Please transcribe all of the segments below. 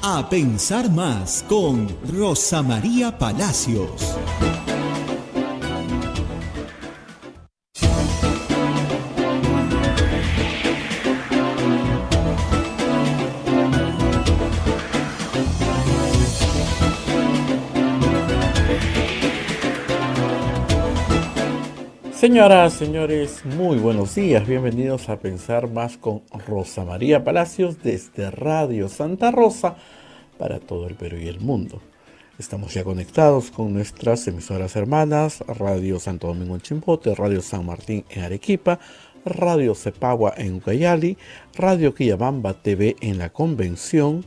A pensar más con Rosa María Palacios. Señoras, señores, muy buenos días. Bienvenidos a Pensar Más con Rosa María Palacios desde Radio Santa Rosa para todo el Perú y el mundo. Estamos ya conectados con nuestras emisoras hermanas, Radio Santo Domingo en Chimbote, Radio San Martín en Arequipa, Radio Cepagua en Ucayali, Radio Quillabamba TV en La Convención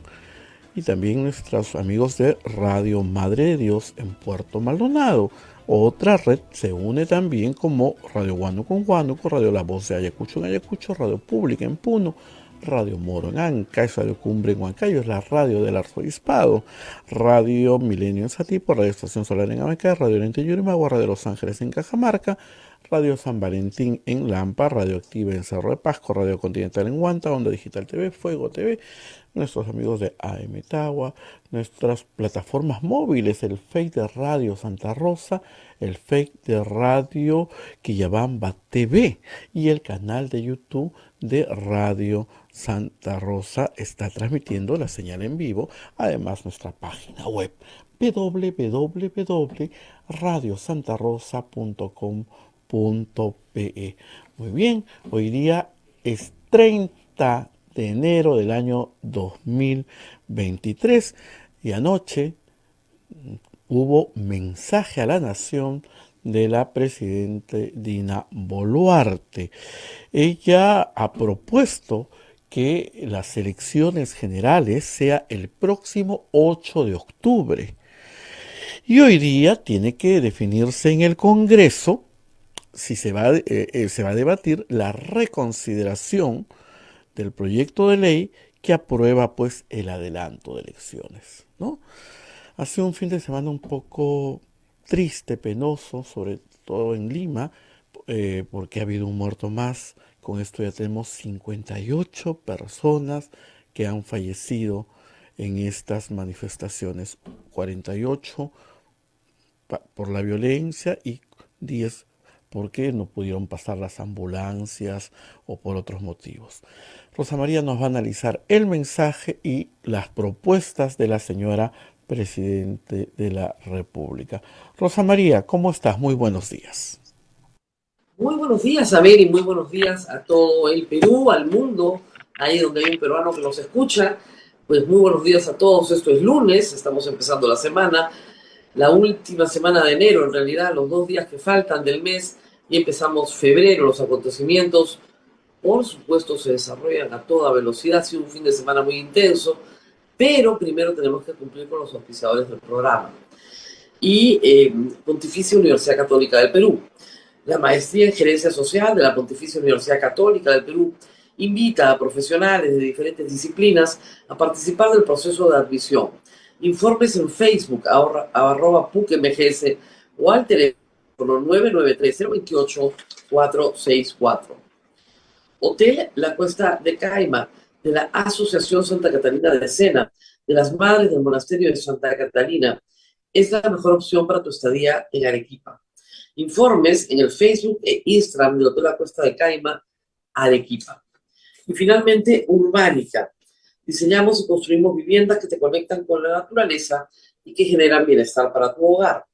y también nuestros amigos de Radio Madre de Dios en Puerto Maldonado. Otra red se une también como Radio Huánuco en Huánuco, Radio La Voz de Ayacucho en Ayacucho, Radio Pública en Puno, Radio Moro en Anca, es Radio Cumbre en Huancayo, es la radio del Arzobispado, Radio Milenio en Satipo, Radio Estación Solar en Amacá, Radio Oriente en Yurimaguas, Radio Los Ángeles en Cajamarca, Radio San Valentín en Lampa, Radio Activa en Cerro de Pasco, Radio Continental en Huanta, Onda Digital TV, Fuego TV, nuestros amigos de AM Tagua, nuestras plataformas móviles, el Fake de Radio Santa Rosa, el Fake de Radio Quillabamba TV y el canal de YouTube de Radio Santa Rosa está transmitiendo la señal en vivo, además nuestra página web www.radiosantarosa.com.pe. Muy bien, hoy día es 30 de enero del año 2023 y anoche hubo mensaje a la nación de la presidenta Dina Boluarte. Ella ha propuesto que las elecciones generales sea el próximo 8 de octubre. Y hoy día tiene que definirse en el Congreso si se va a debatir la reconsideración del proyecto de ley que aprueba pues el adelanto de elecciones, ¿no? Ha sido un fin de semana un poco triste, penoso, sobre todo en Lima, porque ha habido un muerto más. Con esto ya tenemos 58 personas que han fallecido en estas manifestaciones, 48 por la violencia y 10 porque no pudieron pasar las ambulancias o por otros motivos. Rosa María nos va a analizar el mensaje y las propuestas de la señora Presidente de la República. Rosa María, ¿cómo estás? Muy buenos días. Muy buenos días, Abel, y muy buenos días a todo el Perú, al mundo, ahí donde hay un peruano que nos escucha. Pues muy buenos días a todos. Esto es lunes, estamos empezando la semana, la última semana de enero, en realidad, los 2 días que faltan del mes, y empezamos febrero. Los acontecimientos, por supuesto, se desarrollan a toda velocidad. Ha sido un fin de semana muy intenso, pero primero tenemos que cumplir con los auspiciadores del programa. Y Pontificia Universidad Católica del Perú. La maestría en Gerencia Social de la Pontificia Universidad Católica del Perú invita a profesionales de diferentes disciplinas a participar del proceso de admisión. Informes en Facebook, @PUCMGS o al teléfono 993-028-464. Hotel La Cuesta de Caima, de la Asociación Santa Catalina de Sena, de las Madres del Monasterio de Santa Catalina, es la mejor opción para tu estadía en Arequipa. Informes en el Facebook e Instagram del Hotel La Cuesta de Caima, Arequipa. Y finalmente, Urbánica. Diseñamos y construimos viviendas que te conectan con la naturaleza y que generan bienestar para tu hogar.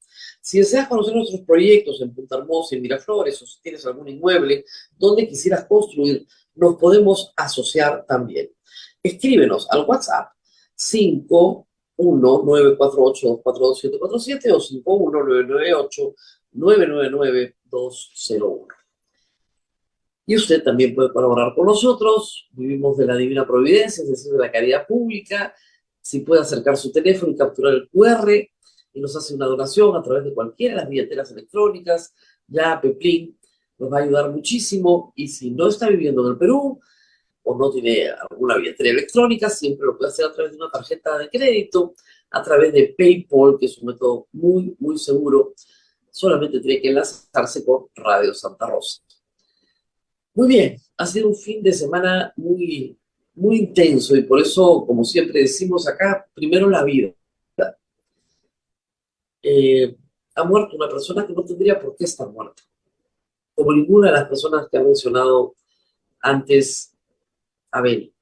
Si deseas conocer nuestros proyectos en Punta Hermosa y Miraflores, o si tienes algún inmueble donde quisieras construir, nos podemos asociar también. Escríbenos al WhatsApp 51948242747 o 51998-999-201. Y usted también puede colaborar con nosotros. Vivimos de la divina providencia, es decir, de la caridad pública. Si puede acercar su teléfono y capturar el QR y nos hace una donación a través de cualquiera de las billeteras electrónicas, ya Peplín, nos va a ayudar muchísimo. Y si no está viviendo en el Perú o no tiene alguna billetera electrónica, siempre lo puede hacer a través de una tarjeta de crédito, a través de PayPal, que es un método muy, muy seguro. Solamente tiene que enlazarse con Radio Santa Rosa. Muy bien, ha sido un fin de semana muy muy intenso y por eso, como siempre decimos acá, primero la vida. Eh, Ha muerto una persona que no tendría por qué estar muerta, como ninguna de las personas que ha mencionado antes Abel.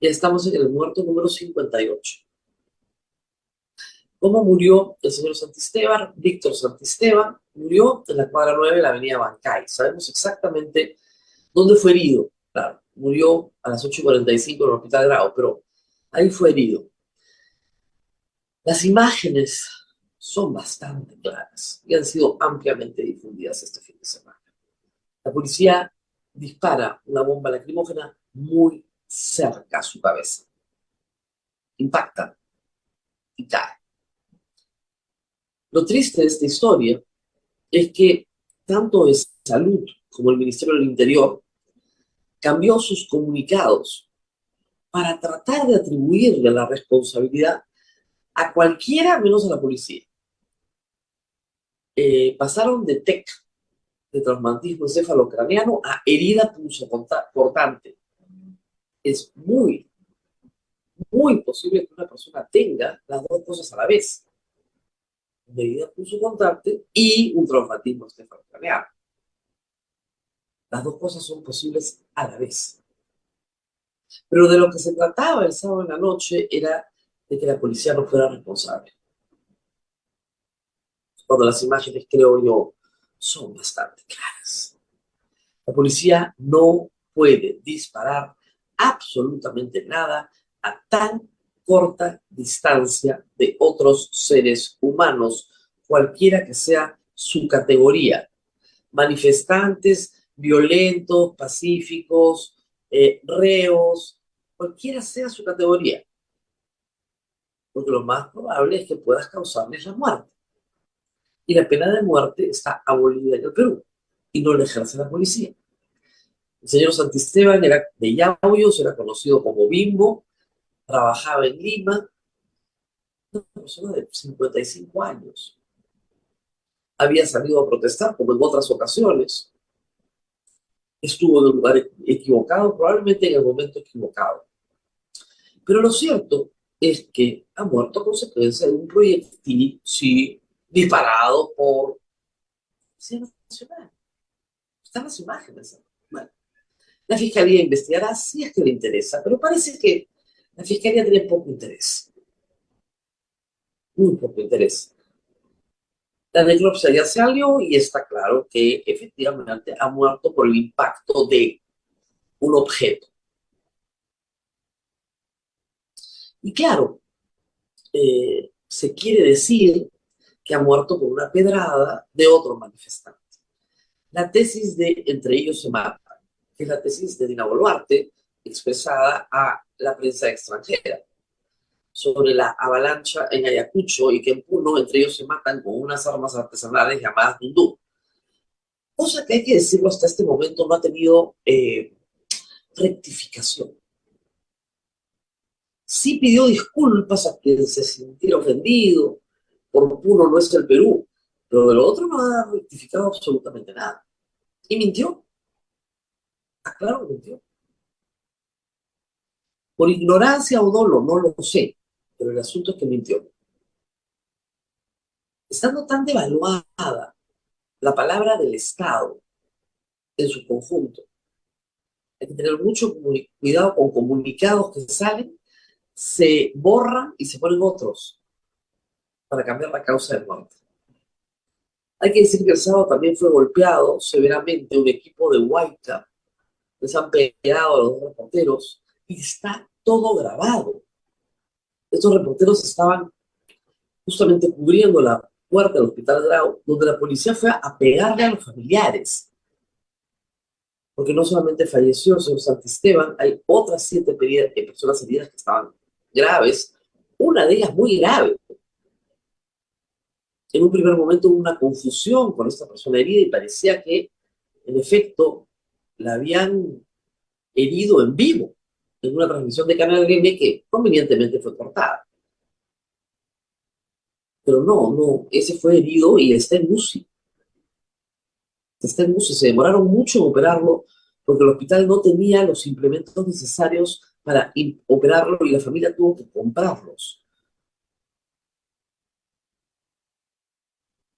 Ya estamos en el muerto número 58. ¿Cómo murió el señor Santisteban? Víctor Santisteban murió en la cuadra 9 de la avenida Bancay. Sabemos exactamente dónde fue herido. Claro, murió a las 8:45 en el Hospital Grau, pero ahí fue herido. Las imágenes son bastante claras y han sido ampliamente difundidas este fin de semana. La policía dispara una bomba lacrimógena muy cerca a su cabeza. Impacta y cae. Lo triste de esta historia es que tanto de Salud como el Ministerio del Interior cambió sus comunicados para tratar de atribuirle la responsabilidad a cualquiera menos a la policía. Pasaron de TEC, de traumatismo encefalocraniano, a herida punzocortante. Es muy, muy posible que una persona tenga las dos cosas a la vez. Una herida punzocortante y un traumatismo encefalocraniano. Las dos cosas son posibles a la vez. Pero de lo que se trataba el sábado en la noche era de que la policía no fuera responsable. Cuando las imágenes, creo yo, son bastante claras. La policía no puede disparar absolutamente nada a tan corta distancia de otros seres humanos, cualquiera que sea su categoría. Manifestantes, violentos, pacíficos, reos, cualquiera sea su categoría. Porque lo más probable es que puedas causarles la muerte. Y la pena de muerte está abolida en el Perú y no la ejerce la policía. El señor Santisteban era de Yauyos, era conocido como Bimbo, trabajaba en Lima, una persona de 55 años. Había salido a protestar, como en otras ocasiones. Estuvo en el lugar equivocado, probablemente en el momento equivocado. Pero lo cierto es que ha muerto a consecuencia de un proyectil, sí, disparado por Policía Nacional. Están las imágenes. Bueno, la fiscalía investigará si es que le interesa, pero parece que la fiscalía tiene poco interés. Muy poco interés. La necropsia ya salió y está claro que efectivamente ha muerto por el impacto de un objeto. Y claro, se quiere decir que ha muerto por una pedrada de otro manifestante. La tesis de Entre ellos se matan, que es la tesis de Dina Boluarte, expresada a la prensa extranjera, sobre la avalancha en Ayacucho y que en Puno entre ellos se matan con unas armas artesanales llamadas dundú. Cosa que hay que decirlo hasta este momento no ha tenido rectificación. Sí pidió disculpas a quien se sintiera ofendido por Puno no es el Perú, pero de lo otro no ha rectificado absolutamente nada. Y mintió. Claro que mintió. Por ignorancia o dolo, no lo sé, pero el asunto es que mintió. Estando tan devaluada la palabra del Estado en su conjunto, hay que tener mucho cuidado con comunicados que salen, se borran y se ponen otros para cambiar la causa de muerte. Hay que decir que el sábado también fue golpeado severamente un equipo de Huayca, les han pegado a los dos reporteros y está todo grabado. Estos reporteros estaban justamente cubriendo la puerta del Hospital Grau, donde la policía fue a pegarle a los familiares. Porque no solamente falleció el señor Santisteban, hay otras 7 personas heridas que estaban graves, una de ellas muy grave. En un primer momento hubo una confusión con esta persona herida y parecía que, en efecto, la habían herido en vivo, en una transmisión de Canal Gremio que convenientemente fue cortada. Pero no, ese fue herido y está en UCI. Está en UCI, se demoraron mucho en operarlo porque el hospital no tenía los implementos necesarios para operarlo y la familia tuvo que comprarlos.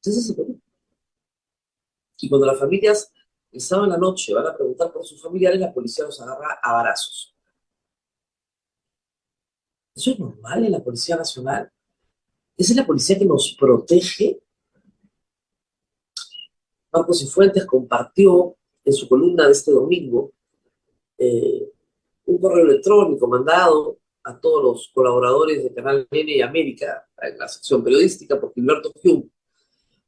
Entonces se perdió. Y cuando las familias el sábado en la noche van a preguntar por sus familiares, la policía los agarra a varazos. Eso es normal en la Policía Nacional. Esa es la policía que nos protege. Marcos Cifuentes compartió en su columna de este domingo eh, un correo electrónico mandado a todos los colaboradores de Canal N y América, en la sección periodística, por Gilberto Hume,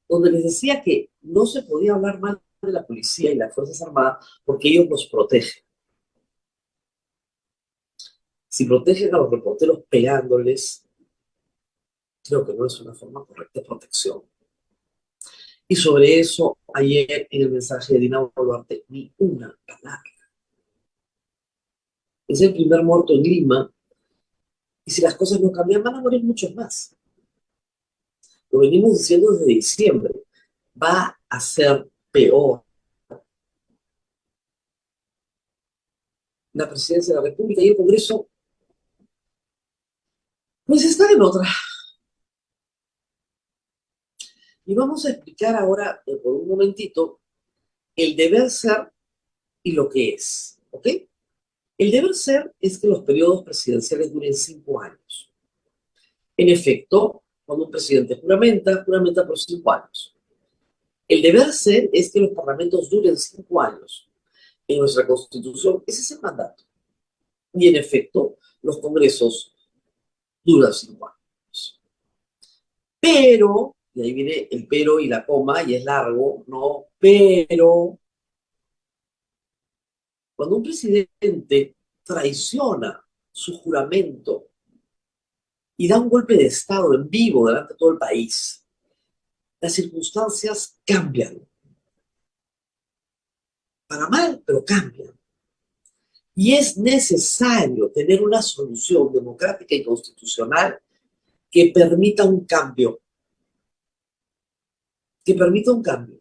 donde les decía que no se podía hablar mal de la policía y las Fuerzas Armadas porque ellos nos protegen. Si protegen a los reporteros pegándoles, creo que no es una forma correcta de protección. Y sobre eso, ayer en el mensaje de Dina Boluarte, ni una palabra. Es el primer muerto en Lima, y si las cosas no cambian, van a morir muchos más. Lo venimos diciendo desde diciembre. Va a ser peor. La presidencia de la República y el Congreso, pues están en otra. Y vamos a explicar ahora, por un momentito, el deber ser y lo que es. ¿Ok? El deber ser es que los periodos presidenciales duren 5 años. En efecto, cuando un presidente juramenta por 5 años. El deber ser es que los parlamentos duren 5 años. En nuestra Constitución, ese es el mandato. Y en efecto, los congresos duran 5 años. Pero, y ahí viene el pero y la coma, y es largo, ¿no? Pero, cuando un presidente traiciona su juramento y da un golpe de Estado en vivo delante de todo el país, las circunstancias cambian. Para mal, pero cambian. Y es necesario tener una solución democrática y constitucional que permita un cambio. Que permita un cambio.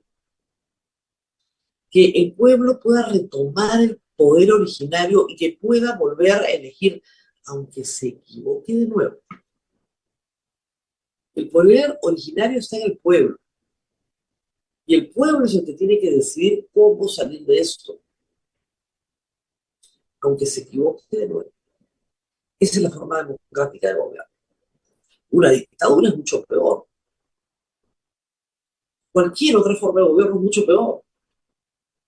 Que el pueblo pueda retomar el poder originario y que pueda volver a elegir, aunque se equivoque de nuevo. El poder originario está en el pueblo. Y el pueblo es el que tiene que decidir cómo salir de esto, aunque se equivoque de nuevo. Esa es la forma democrática de gobierno. Una dictadura es mucho peor. Cualquier otra forma de gobierno es mucho peor.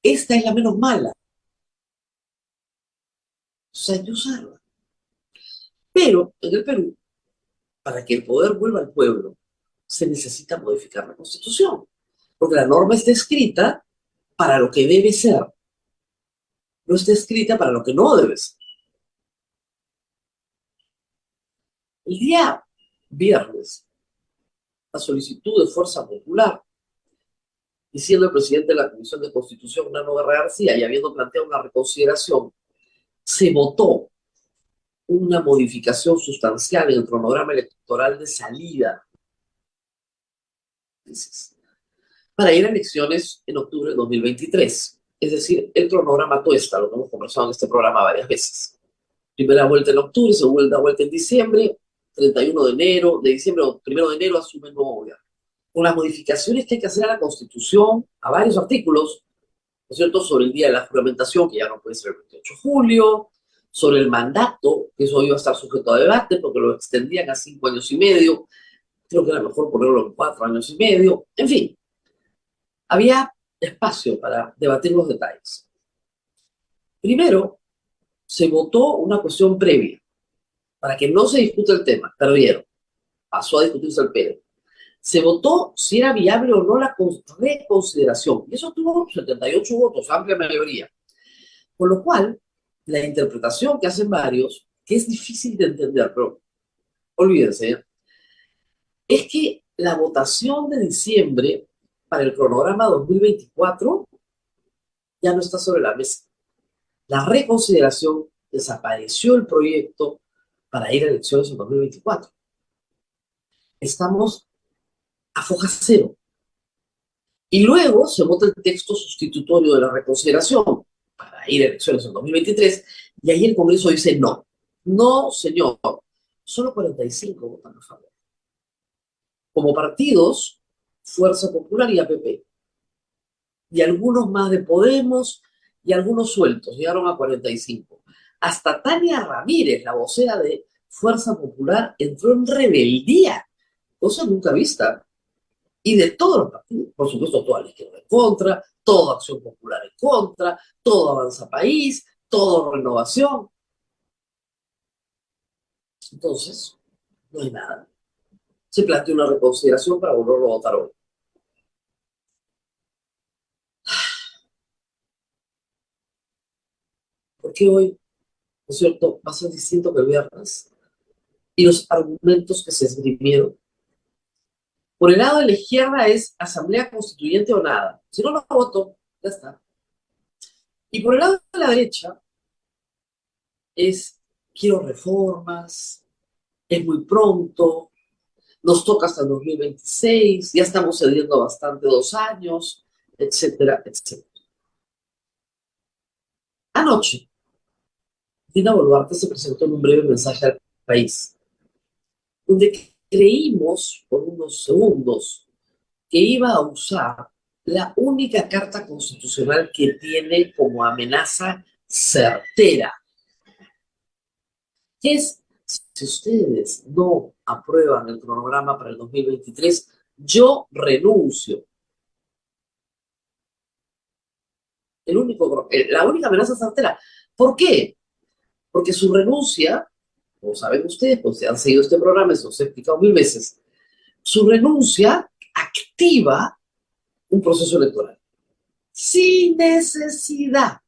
Esta es la menos mala. O sea, hay que usarla. Pero en el Perú, para que el poder vuelva al pueblo, se necesita modificar la Constitución. Porque la norma está escrita para lo que debe ser. No está escrita para lo que no debe ser. El día viernes, a solicitud de Fuerza Popular, y siendo el presidente de la Comisión de Constitución, Nano Guerra García, y habiendo planteado una reconsideración, se votó una modificación sustancial en el cronograma electoral de salida para ir a elecciones en octubre de 2023. Es decir, el cronograma tuesta, lo que hemos conversado en este programa varias veces. Primera vuelta en octubre, segunda vuelta en diciembre, 31 de enero, de diciembre o 1 de enero asume el nuevo gobierno. Con las modificaciones que hay que hacer a la Constitución, a varios artículos, ¿no es cierto?, sobre el día de la juramentación, que ya no puede ser el 28 de julio, sobre el mandato, que eso iba a estar sujeto a debate porque lo extendían a 5 años y medio, creo que era mejor ponerlo en 4 años y medio, en fin, había espacio para debatir los detalles. Primero, se votó una cuestión previa, para que no se discute el tema, perdieron, pasó a discutirse el pero. Se votó si era viable o no la reconsideración, y eso tuvo 78 votos, amplia mayoría. Con lo cual, la interpretación que hacen varios, que es difícil de entender, pero olvídense, es que la votación de diciembre para el cronograma 2024 ya no está sobre la mesa. La reconsideración, desapareció el proyecto para ir a elecciones en 2024. Estamos a foja cero. Y luego se vota el texto sustitutorio de la reconsideración, para ir a elecciones en 2023, y ahí el Congreso dice no. No, señor. Solo 45 votan a favor. Como partidos, Fuerza Popular y APP. Y algunos más de Podemos y algunos sueltos, llegaron a 45. Hasta Tania Ramírez, la vocera de Fuerza Popular, entró en rebeldía, cosa nunca vista. Y de todos los partidos, por supuesto, toda la izquierda en contra, toda Acción Popular en contra, todo Avanza País, todo Renovación. Entonces, no hay nada. Se plantea una reconsideración para volverlo a votar hoy. ¿Por qué hoy, no es cierto, va a ser distinto que el viernes? Y los argumentos que se esgrimieron. Por el lado de la izquierda es asamblea constituyente o nada. Si no lo voto, ya está. Y por el lado de la derecha es quiero reformas, es muy pronto, nos toca hasta el 2026, ya estamos cediendo bastante 2 años, etcétera, etcétera. Anoche, Dina Boluarte se presentó en un breve mensaje al país, donde creímos por unos segundos que iba a usar la única carta constitucional que tiene como amenaza certera, que es, si ustedes no aprueban el cronograma para el 2023, yo renuncio. La única amenaza certera. ¿Por qué? Porque su renuncia, como saben ustedes, pues han seguido este programa, eso se ha explicado 1000 veces, su renuncia activa un proceso electoral sin necesidad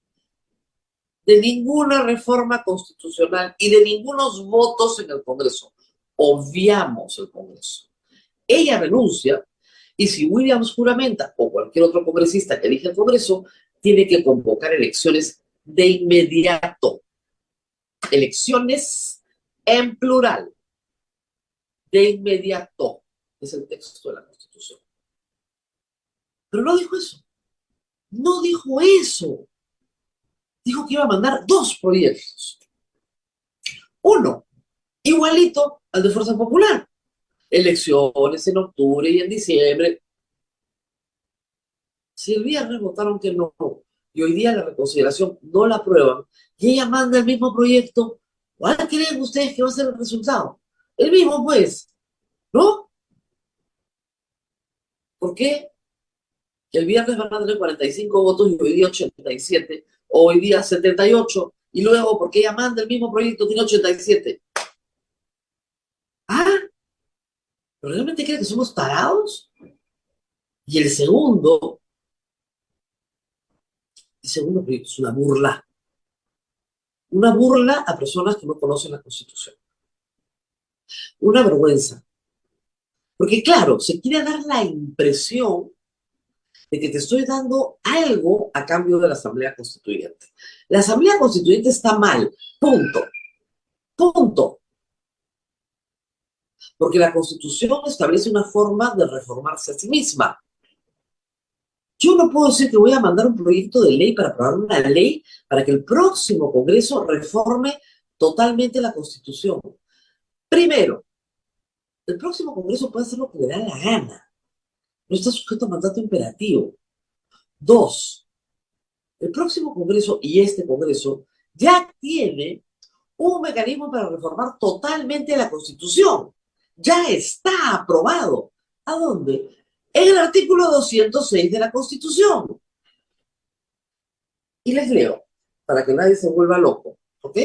de ninguna reforma constitucional y de ningunos votos en el Congreso. Obviamos el Congreso. Ella renuncia y si Williams juramenta o cualquier otro congresista que elige el Congreso, tiene que convocar elecciones de inmediato. Elecciones en plural. De inmediato. Es el texto de la Constitución. Pero no dijo eso. No dijo eso. Dijo que iba a mandar 2 proyectos. Uno, igualito al de Fuerza Popular. Elecciones en octubre y en diciembre. Si el viernes votaron que no, y hoy día la reconsideración no la aprueban, y ella manda el mismo proyecto, ¿cuál creen ustedes que va a ser el resultado? El mismo, pues, ¿no? ¿Por qué? Que el viernes van a tener 45 votos y hoy día 87, o hoy día 78, y luego, porque ella manda el mismo proyecto, tiene 87. ¿Ah? ¿Pero realmente creen que somos tarados? Y el segundo proyecto es una burla. Una burla a personas que no conocen la Constitución. Una vergüenza. Porque claro, se quiere dar la impresión de que te estoy dando algo a cambio de la Asamblea Constituyente. La Asamblea Constituyente está mal. Punto. Punto. Porque la Constitución establece una forma de reformarse a sí misma. Yo no puedo decir que voy a mandar un proyecto de ley para aprobar una ley para que el próximo Congreso reforme totalmente la Constitución. Primero, el próximo Congreso puede hacer lo que le da la gana. No está sujeto a mandato imperativo. 2, el próximo Congreso y este Congreso ya tiene un mecanismo para reformar totalmente la Constitución. Ya está aprobado. ¿A dónde? En el artículo 206 de la Constitución. Y les leo, para que nadie se vuelva loco, ¿ok?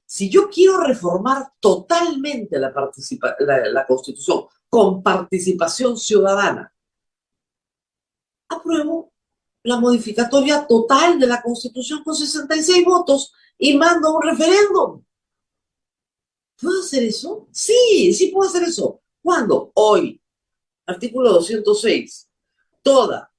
Si yo quiero reformar totalmente la Constitución con participación ciudadana, apruebo la modificatoria total de la Constitución con 66 votos y mando un referéndum. ¿Puedo hacer eso? Sí, sí puedo hacer eso. ¿Cuándo? Hoy. Artículo 206. Toda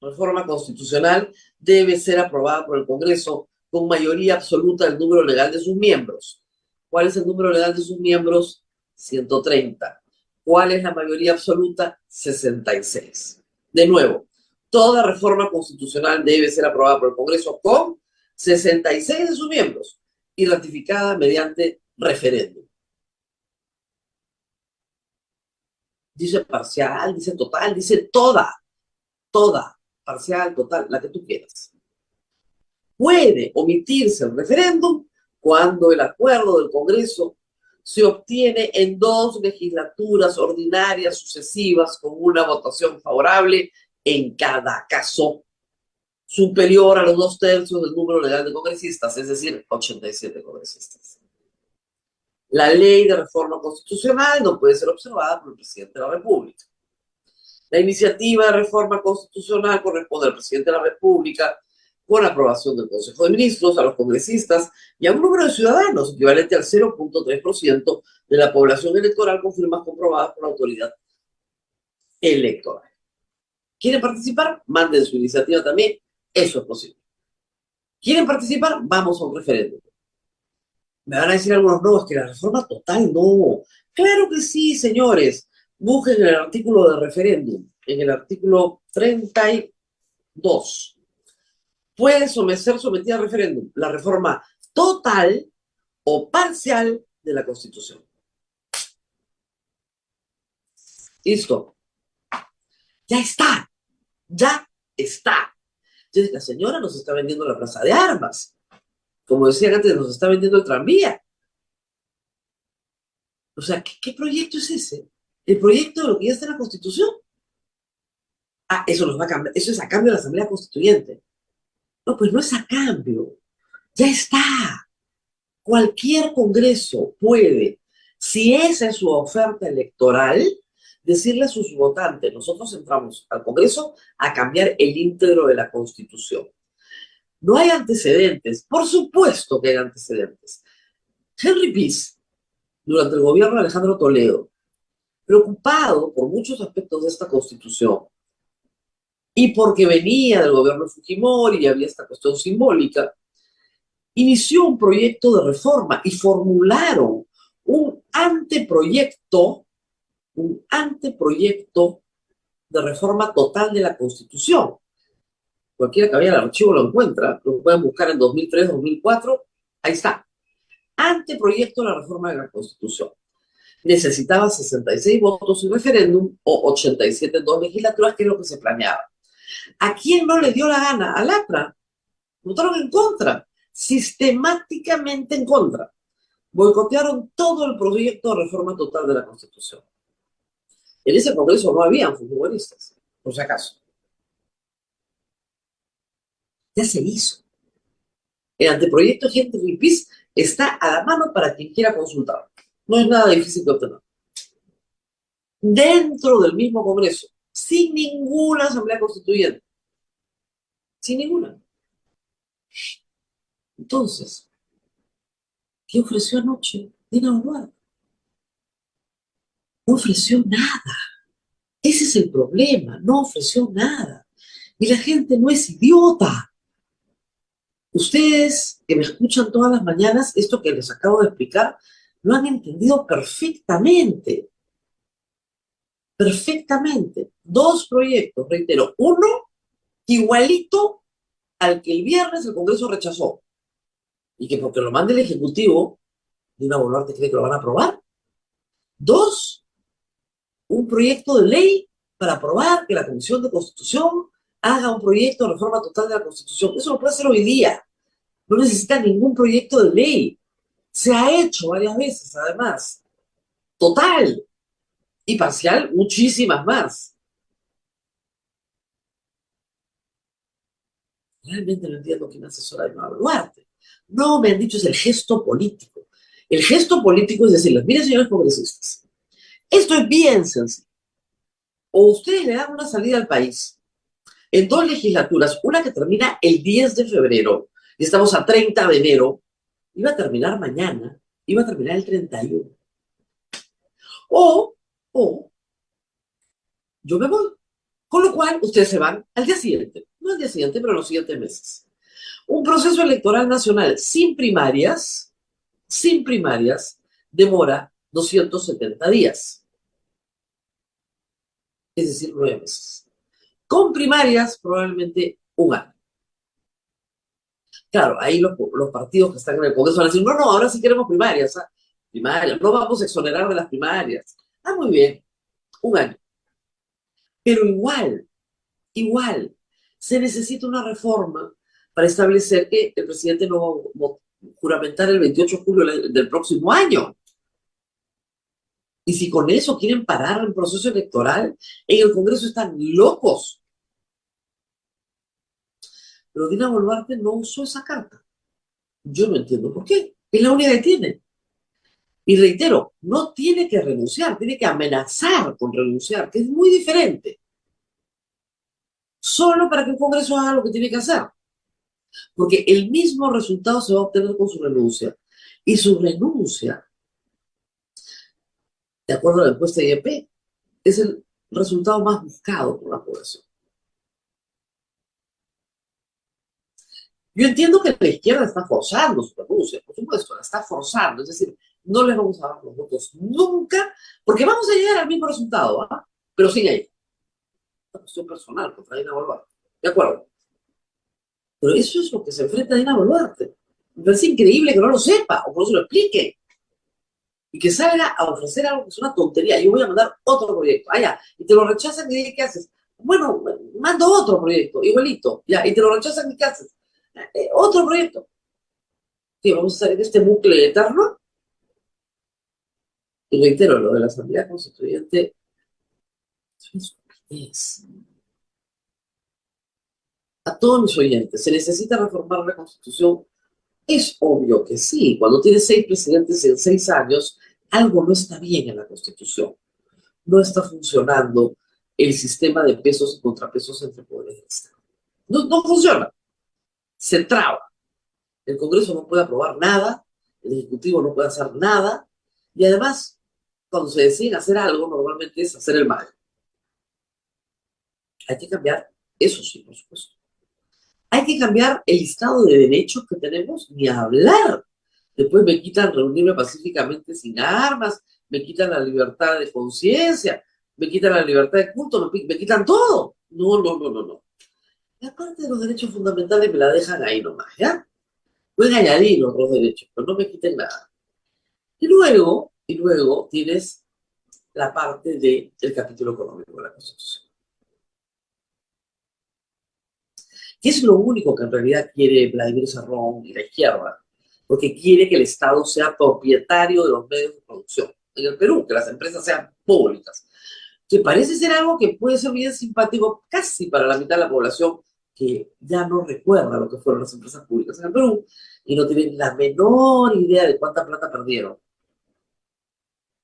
reforma constitucional debe ser aprobada por el Congreso con mayoría absoluta del número legal de sus miembros. ¿Cuál es el número legal de sus miembros? 130. ¿Cuál es la mayoría absoluta? 66. De nuevo, Toda reforma constitucional debe ser aprobada por el Congreso con 66 de sus miembros y ratificada mediante referéndum. Dice parcial, dice total, dice toda, parcial, total, la que tú quieras. Puede omitirse el referéndum cuando el acuerdo del Congreso se obtiene en 2 legislaturas ordinarias sucesivas con una votación favorable en cada caso, superior a los 2/3 del número legal de congresistas, es decir, 87 congresistas. La ley de reforma constitucional no puede ser observada por el presidente de la República. La iniciativa de reforma constitucional corresponde al presidente de la República con aprobación del Consejo de Ministros, a los congresistas y a un número de ciudadanos equivalente al 0.3% de la población electoral con firmas comprobadas por la autoridad electoral. ¿Quieren participar? Manden su iniciativa también. Eso es posible. ¿Quieren participar? Vamos a un referéndum. Me van a decir algunos, no, es que la reforma total no. Claro que sí, señores. Busquen el artículo de referéndum, en el artículo 32. Puede ser sometida a referéndum la reforma total o parcial de la Constitución. Listo. Ya está. Ya está. Entonces, la señora nos está vendiendo la plaza de armas. Como decían antes, nos está vendiendo el tranvía. O sea, ¿qué proyecto es ese? El proyecto de lo que ya está en la Constitución. Ah, eso nos va a cambiar. Eso es a cambio de la Asamblea Constituyente. No, pues no es a cambio. Ya está. Cualquier Congreso puede, si esa es su oferta electoral, decirle a sus votantes, nosotros entramos al Congreso a cambiar el íntegro de la Constitución. No hay antecedentes. Por supuesto que hay antecedentes. Henry Pease, durante el gobierno de Alejandro Toledo, preocupado por muchos aspectos de esta Constitución, y porque venía del gobierno de Fujimori y había esta cuestión simbólica, inició un proyecto de reforma y formularon un anteproyecto de reforma total de la Constitución. Cualquiera que vaya al archivo lo encuentra, lo pueden buscar en 2003, 2004, ahí está. Anteproyecto de la reforma de la Constitución. Necesitaba 66 votos en referéndum o 87 en 2 legislaturas, que es lo que se planeaba. ¿A quién no le dio la gana? Al APRA. Votaron en contra, sistemáticamente en contra. Boicotearon todo el proyecto de reforma total de la Constitución. En ese Congreso no habían fujimoristas, por si acaso. Ya se hizo. El anteproyecto de Henry Pease está a la mano para quien quiera consultar. No es nada difícil de obtener. Dentro del mismo Congreso, sin ninguna asamblea constituyente. Sin ninguna. Entonces, ¿qué ofreció anoche Dina Boluarte? No ofreció nada. Ese es el problema. No ofreció nada. Y la gente no es idiota. Ustedes que me escuchan todas las mañanas, esto que les acabo de explicar, lo han entendido perfectamente. Perfectamente. 2 proyectos, reitero. Uno, igualito al que el viernes el Congreso rechazó. Y que porque lo mande el Ejecutivo, Dina Boluarte cree que lo van a aprobar. 2, un proyecto de ley para aprobar que la Comisión de Constitución haga un proyecto de reforma total de la Constitución. Eso lo puede hacer hoy día. No necesita ningún proyecto de ley. Se ha hecho varias veces, además. Total y parcial, muchísimas más. Realmente no entiendo quién asesora a Dina Boluarte. No, me han dicho, es el gesto político. El gesto político es decirles, miren, señores congresistas, esto es bien sencillo. O ustedes le dan una salida al país en 2 legislaturas, una que termina el 10 de febrero, y estamos a 30 de enero, iba a terminar mañana, iba a terminar el 31. O yo me voy. Con lo cual, ustedes se van al día siguiente. No al día siguiente, pero los siguientes meses. Un proceso electoral nacional sin primarias, demora 270 días. Es decir, 9 meses. Con primarias, probablemente un año. Claro, ahí los partidos que están en el Congreso van a decir, no, no, ahora sí queremos primarias, ¿ah? Primarias, no vamos a exonerar de las primarias. Ah, muy bien, un año. Pero igual, se necesita una reforma para establecer que el presidente no va a juramentar el 28 de julio del próximo año. Y si con eso quieren parar el proceso electoral, en el Congreso están locos. Pero Dina Boluarte no usó esa carta. Yo no entiendo por qué. Es la única que tiene. Y reitero, no tiene que renunciar, tiene que amenazar con renunciar, que es muy diferente. Solo para que el Congreso haga lo que tiene que hacer. Porque el mismo resultado se va a obtener con su renuncia. Y su renuncia, de acuerdo a la encuesta IEP, es el resultado más buscado por la población. Yo entiendo que la izquierda está forzando su renuncia, por supuesto, la está forzando, es decir, no les vamos a dar los votos nunca, porque vamos a llegar al mismo resultado, ¿ah? Pero sin ella. Una cuestión personal contra Dina Boluarte. De acuerdo. Pero eso es lo que se enfrenta a Dina Boluarte. Me parece increíble que no lo sepa, o que no se lo explique. Y que salga a ofrecer algo que es una tontería. Yo voy a mandar otro proyecto. Ah, ya. Y te lo rechazan y ¿qué haces? Bueno, mando otro proyecto, igualito. Ya. Y te lo rechazan y ¿qué haces? Otro proyecto. ¿Qué? ¿Vamos a salir de este bucle eterno? Y reitero, lo de la Asamblea Constituyente es una estupidez. A todos mis oyentes, ¿se necesita reformar la Constitución? Es obvio que sí. Cuando tienes 6 presidentes en 6 años, algo no está bien en la Constitución. No está funcionando el sistema de pesos y contrapesos entre poderes del Estado. No, no funciona. Se traba. El Congreso no puede aprobar nada, el Ejecutivo no puede hacer nada, y además, cuando se deciden hacer algo, normalmente es hacer el mal. Hay que cambiar eso, sí, por supuesto. Hay que cambiar el Estado de derechos que tenemos, ni hablar. Después me quitan reunirme pacíficamente sin armas, me quitan la libertad de conciencia, me quitan la libertad de culto, me quitan todo. No, no, no, no, no. La parte de los derechos fundamentales me la dejan ahí nomás, ¿ya? Pueden añadir los dos derechos, pero no me quiten nada. Y luego tienes la parte del capítulo económico de la Constitución. Que es lo único que en realidad quiere Vladimir Cerrón y la izquierda, porque quiere que el Estado sea propietario de los medios de producción. En el Perú, que las empresas sean públicas. Que parece ser algo que puede ser bien simpático casi para la mitad de la población que ya no recuerda lo que fueron las empresas públicas en el Perú y no tienen la menor idea de cuánta plata perdieron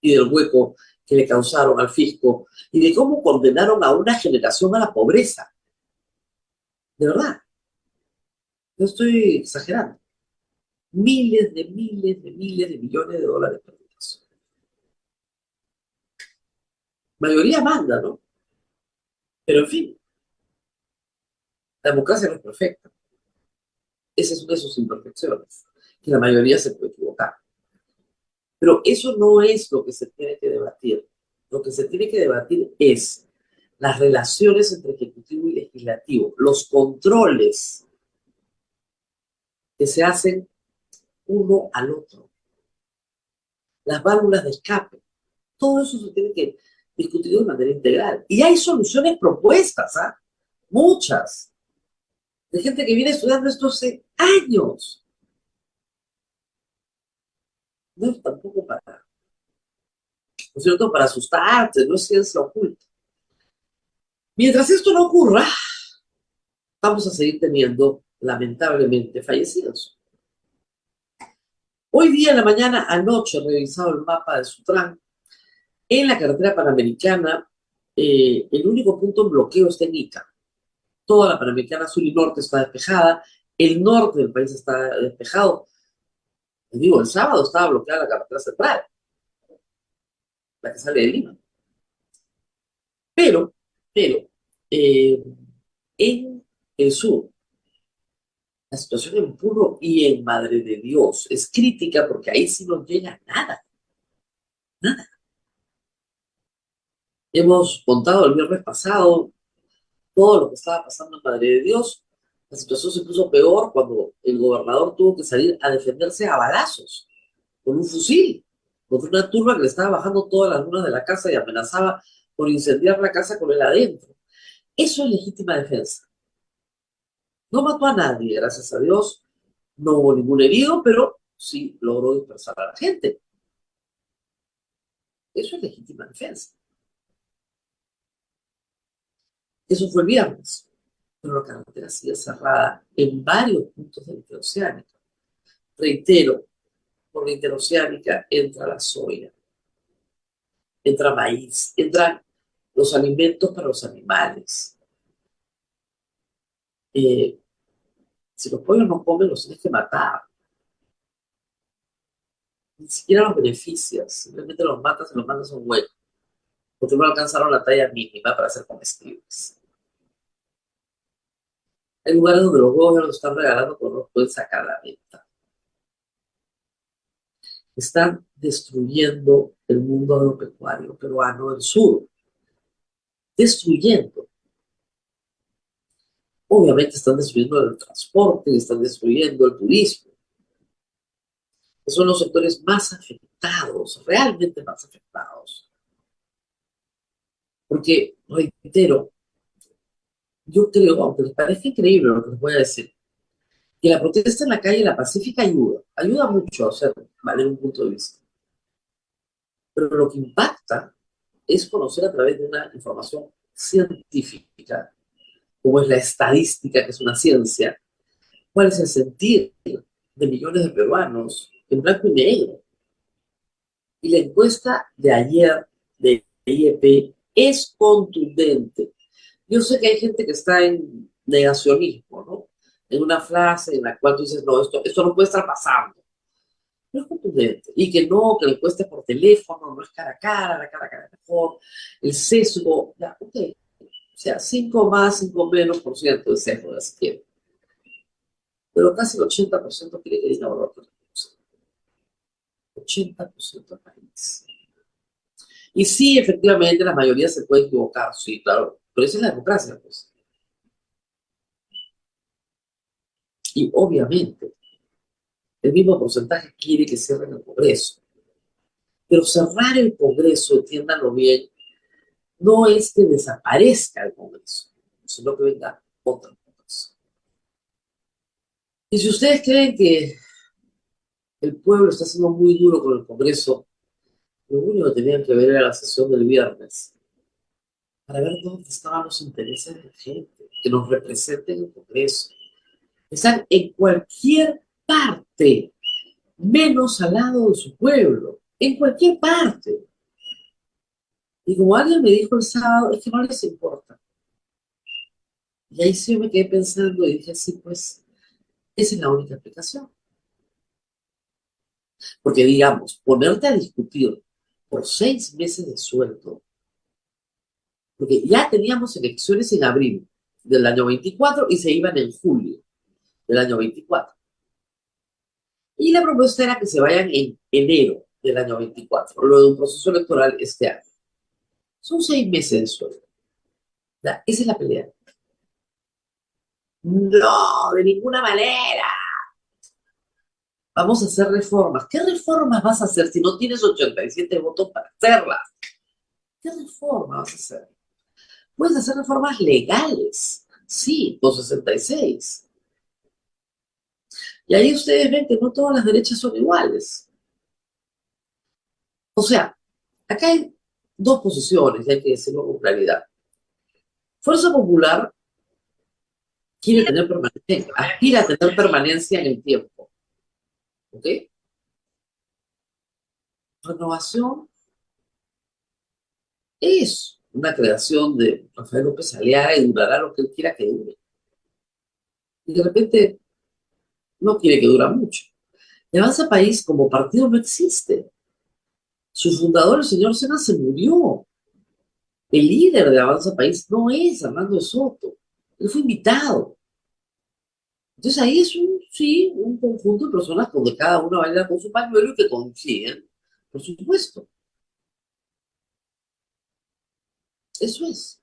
y del hueco que le causaron al fisco y de cómo condenaron a una generación a la pobreza. De verdad, no estoy exagerando. Miles de millones de dólares perdidos. Mayoría manda, ¿no? Pero en fin, la democracia no es perfecta. Esa es una de sus imperfecciones, que la mayoría se puede equivocar. Pero eso no es lo que se tiene que debatir. Lo que se tiene que debatir es las relaciones entre ejecutivo y legislativo, los controles que se hacen uno al otro, las válvulas de escape. Todo eso se tiene que discutir de manera integral. Y hay soluciones propuestas, ¿ah? Muchas, de gente que viene estudiando esto hace años. No es tampoco para, ¿no es cierto?, para asustarte, no es ciencia oculta. Mientras esto no ocurra, vamos a seguir teniendo, lamentablemente, fallecidos. Hoy día en la mañana, anoche, he revisado el mapa de Sutran. En la carretera panamericana, el único punto en bloqueo está en Ica. Toda la panamericana sur y norte está despejada. El norte del país está despejado. Les digo, el sábado estaba bloqueada la carretera central, la que sale de Lima. Pero, eh, en el sur, la situación en Puno y en Madre de Dios es crítica porque ahí sí no llega nada, nada. Hemos contado el viernes pasado todo lo que estaba pasando en Madre de Dios. La situación se puso peor cuando el gobernador tuvo que salir a defenderse a balazos con un fusil contra una turba que le estaba bajando todas las lunas de la casa y amenazaba por incendiar la casa con él adentro. Eso es legítima defensa. No mató a nadie, gracias a Dios. No hubo ningún herido, pero sí logró dispersar a la gente. Eso es legítima defensa. Eso fue el viernes. Pero la carretera sigue cerrada en varios puntos de la interoceánica. Reitero, por la interoceánica entra la soya, entra maíz, entran los alimentos para los animales. Si los pollos no comen, los tienes que matar. Ni siquiera los beneficias, simplemente los matas y los mandas a un hueco, porque no alcanzaron la talla mínima para ser comestibles. Hay lugares donde los huevos ya los están regalando porque no los pueden sacar a la venta. Están destruyendo el mundo agropecuario peruano del sur. Destruyendo. Obviamente están destruyendo el transporte, están destruyendo el turismo, que son los sectores más afectados, realmente más afectados. Porque, reitero, yo creo, aunque les parezca increíble lo que les voy a decir, que la protesta en la calle, la pacífica, ayuda mucho a hacer valer un punto de vista. Pero lo que impacta es conocer a través de una información científica, como es la estadística, que es una ciencia, cuál es el sentir de millones de peruanos en blanco y negro. Y la encuesta de ayer de IEP es contundente. Yo sé que hay gente que está en negacionismo, ¿no? En una frase en la cual tú dices, no, esto no puede estar pasando. No es contundente. Y que no, que la encuesta es por teléfono, no es cara a cara, la cara a cara es mejor, el sesgo, ya, ok. O sea, 5 más, 5 menos por ciento de sesgo, si quiere. Pero casi el 80% quiere que diga otra cosa. 80% del país. Y sí, efectivamente, la mayoría se puede equivocar, sí, claro, pero esa es la democracia, pues. Y obviamente, el mismo porcentaje quiere que cierren el Congreso. Pero cerrar el Congreso, entiéndanlo bien, no es que desaparezca el Congreso, sino que venga otra cosa. Y si ustedes creen que el pueblo está siendo muy duro con el Congreso, lo único que tenían que ver era la sesión del viernes, para ver dónde estaban los intereses de la gente, que nos representen en el Congreso. Están en cualquier parte, menos al lado de su pueblo, en cualquier parte. Y como alguien me dijo el sábado, es que no les importa. Y ahí sí yo me quedé pensando y dije, sí, pues, esa es la única explicación. Porque, digamos, ponerte a discutir por 6 meses de sueldo, porque ya teníamos elecciones en abril del año 24 y se iban en julio del año 24. Y la propuesta era que se vayan en enero del año 24, luego de un proceso electoral este año. Son 6 meses de sueldo. ¿Ya? Esa es la pelea. No, de ninguna manera. Vamos a hacer reformas. ¿Qué reformas vas a hacer si no tienes 87 votos para hacerlas? ¿Qué reforma vas a hacer? Puedes hacer reformas legales, sí, con 66. Y ahí ustedes ven que no todas las derechas son iguales. O sea, acá hay dos posiciones, y hay que decirlo con claridad. Fuerza Popular quiere tener permanencia, aspira a tener permanencia en el tiempo. ¿Ok? Renovación es una creación de Rafael López Aliaga y durará lo que él quiera que dure. Y de repente no quiere que dure mucho. El Avanza País como partido no existe. Su fundador, el señor Sena, se murió. El líder de Avanza País no es Armando de Soto. Él fue invitado. Entonces ahí es sí, un conjunto de personas donde cada uno baila con su pañuelo y que coinciden, por supuesto. Eso es.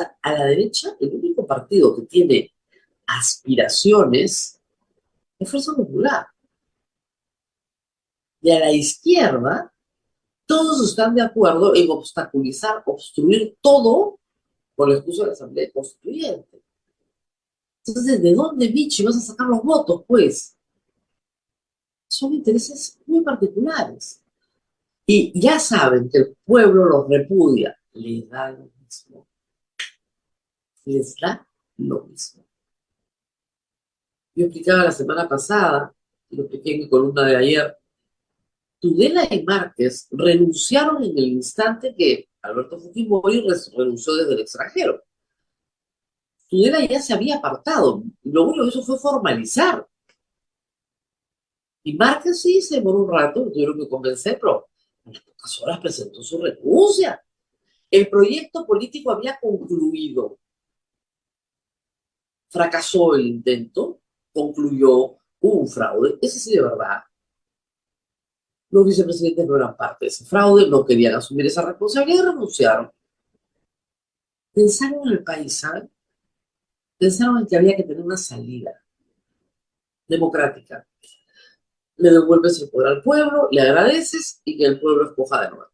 sea, a la derecha, el único partido que tiene aspiraciones es Fuerza Popular. Y a la izquierda, todos están de acuerdo en obstaculizar, obstruir todo con la excusa de la Asamblea Constituyente. Entonces, ¿de dónde, Vichy, vas a sacar los votos, pues? Son intereses muy particulares. Y ya saben que el pueblo los repudia. Les da lo mismo. Les da lo mismo. Yo explicaba la semana pasada, y lo expliqué en mi columna de ayer, Tudela y Márquez renunciaron en el instante que Alberto Fujimori renunció desde el extranjero. Tudela ya se había apartado, y lo único que hizo fue formalizar. Y Márquez sí se demoró un rato, tuvieron que convencer, pero en las pocas horas presentó su renuncia. El proyecto político había concluido. Fracasó el intento, concluyó, hubo un fraude, ese sí de verdad. Los vicepresidentes no eran parte de ese fraude, no querían asumir esa responsabilidad y renunciaron. Pensaron en el país, ¿saben? Pensaron en que había que tener una salida democrática. Le devuelves el poder al pueblo, le agradeces y que el pueblo escoja de nuevo.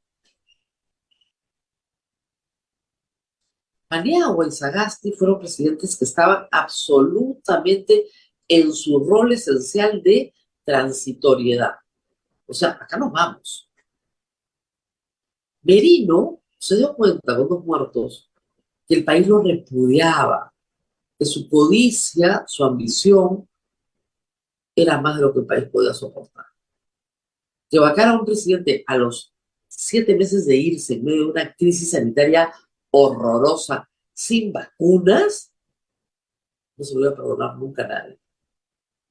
Paniagua y Sagasti fueron presidentes que estaban absolutamente en su rol esencial de transitoriedad. O sea, acá nos vamos. Merino se dio cuenta con dos muertos que el país lo repudiaba, que su codicia, su ambición, era más de lo que el país podía soportar. Que vacar a un presidente a los 7 meses de irse en medio de una crisis sanitaria horrorosa, sin vacunas, no se lo voy a perdonar nunca a nadie.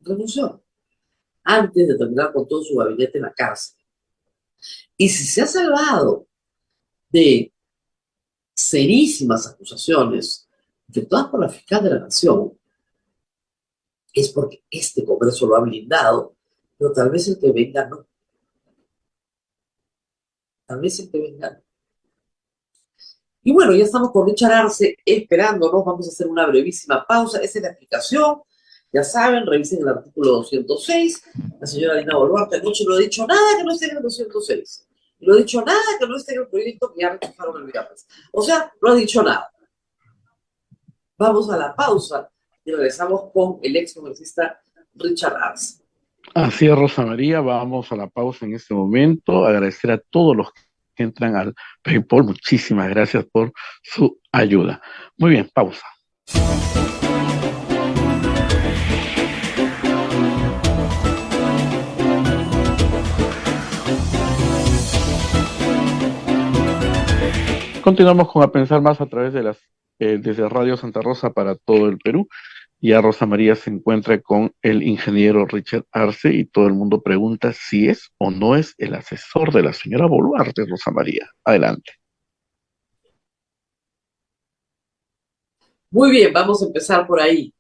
Renunció antes de terminar con todo su gabinete en la cárcel. Y si se ha salvado de serísimas acusaciones efectuadas por la fiscal de la Nación, es porque este Congreso lo ha blindado, pero tal vez el que venga no. Tal vez el que venga no. Y bueno, ya estamos con Richard Arce esperándonos. Vamos a hacer una brevísima pausa. Esa es la explicación. Ya saben, revisen el artículo 206. La señora Dina Boluarte anoche no ha dicho nada que no esté en el 206. No ha dicho nada que no esté en el proyecto que ya rechazaron el viernes. O sea, no ha dicho nada. Vamos a la pausa y regresamos con el ex congresista Richard Arce. Así es, Rosa María, vamos a la pausa en este momento. Agradecer a todos los que entran al PayPal. Muchísimas gracias por su ayuda. Muy bien, pausa. Continuamos con A Pensar Más a través de desde Radio Santa Rosa para todo el Perú. Ya Rosa María se encuentra con el ingeniero Richard Arce y todo el mundo pregunta si es o no es el asesor de la señora Boluarte, Rosa María. Adelante. Muy bien, vamos a empezar por ahí.